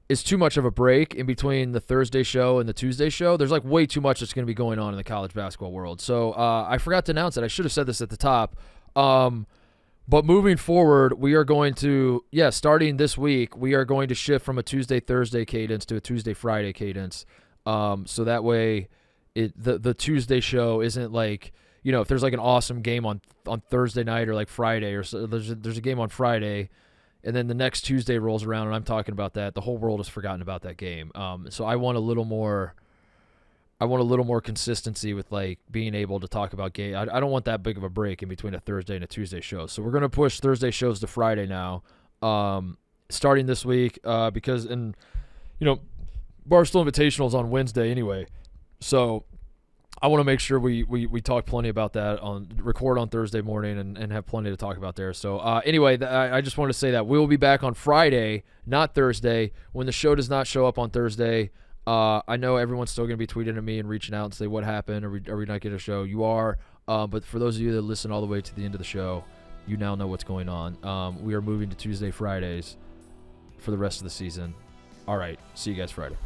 is too much of a break in between the Thursday show and the Tuesday show. There's like way too much that's going to be going on in the college basketball world. So I forgot to announce it. I should have said this at the top. But moving forward, we are going to, starting this week, we are going to shift from a Tuesday-Thursday cadence to a Tuesday-Friday cadence. So that way the Tuesday show isn't like, if there's like an awesome game on Thursday night or like Friday or so, there's a game on Friday, and then the next Tuesday rolls around and I'm talking about that, the whole world has forgotten about that game. So I want a little more consistency with like being able to talk about game. I don't want that big of a break in between a Thursday and a Tuesday show. So we're going to push Thursday shows to Friday now, starting this week because Barstool Invitational is on Wednesday anyway. So I want to make sure we talk plenty about that record on Thursday morning and have plenty to talk about there. So anyway, I just want to say that we will be back on Friday, not Thursday, when the show does not show up on Thursday. I know everyone's still going to be tweeting at me and reaching out and say, what happened? Are we not getting a show? You are. But for those of you that listen all the way to the end of the show, you now know what's going on. We are moving to Tuesday, Fridays for the rest of the season. All right. See you guys Friday.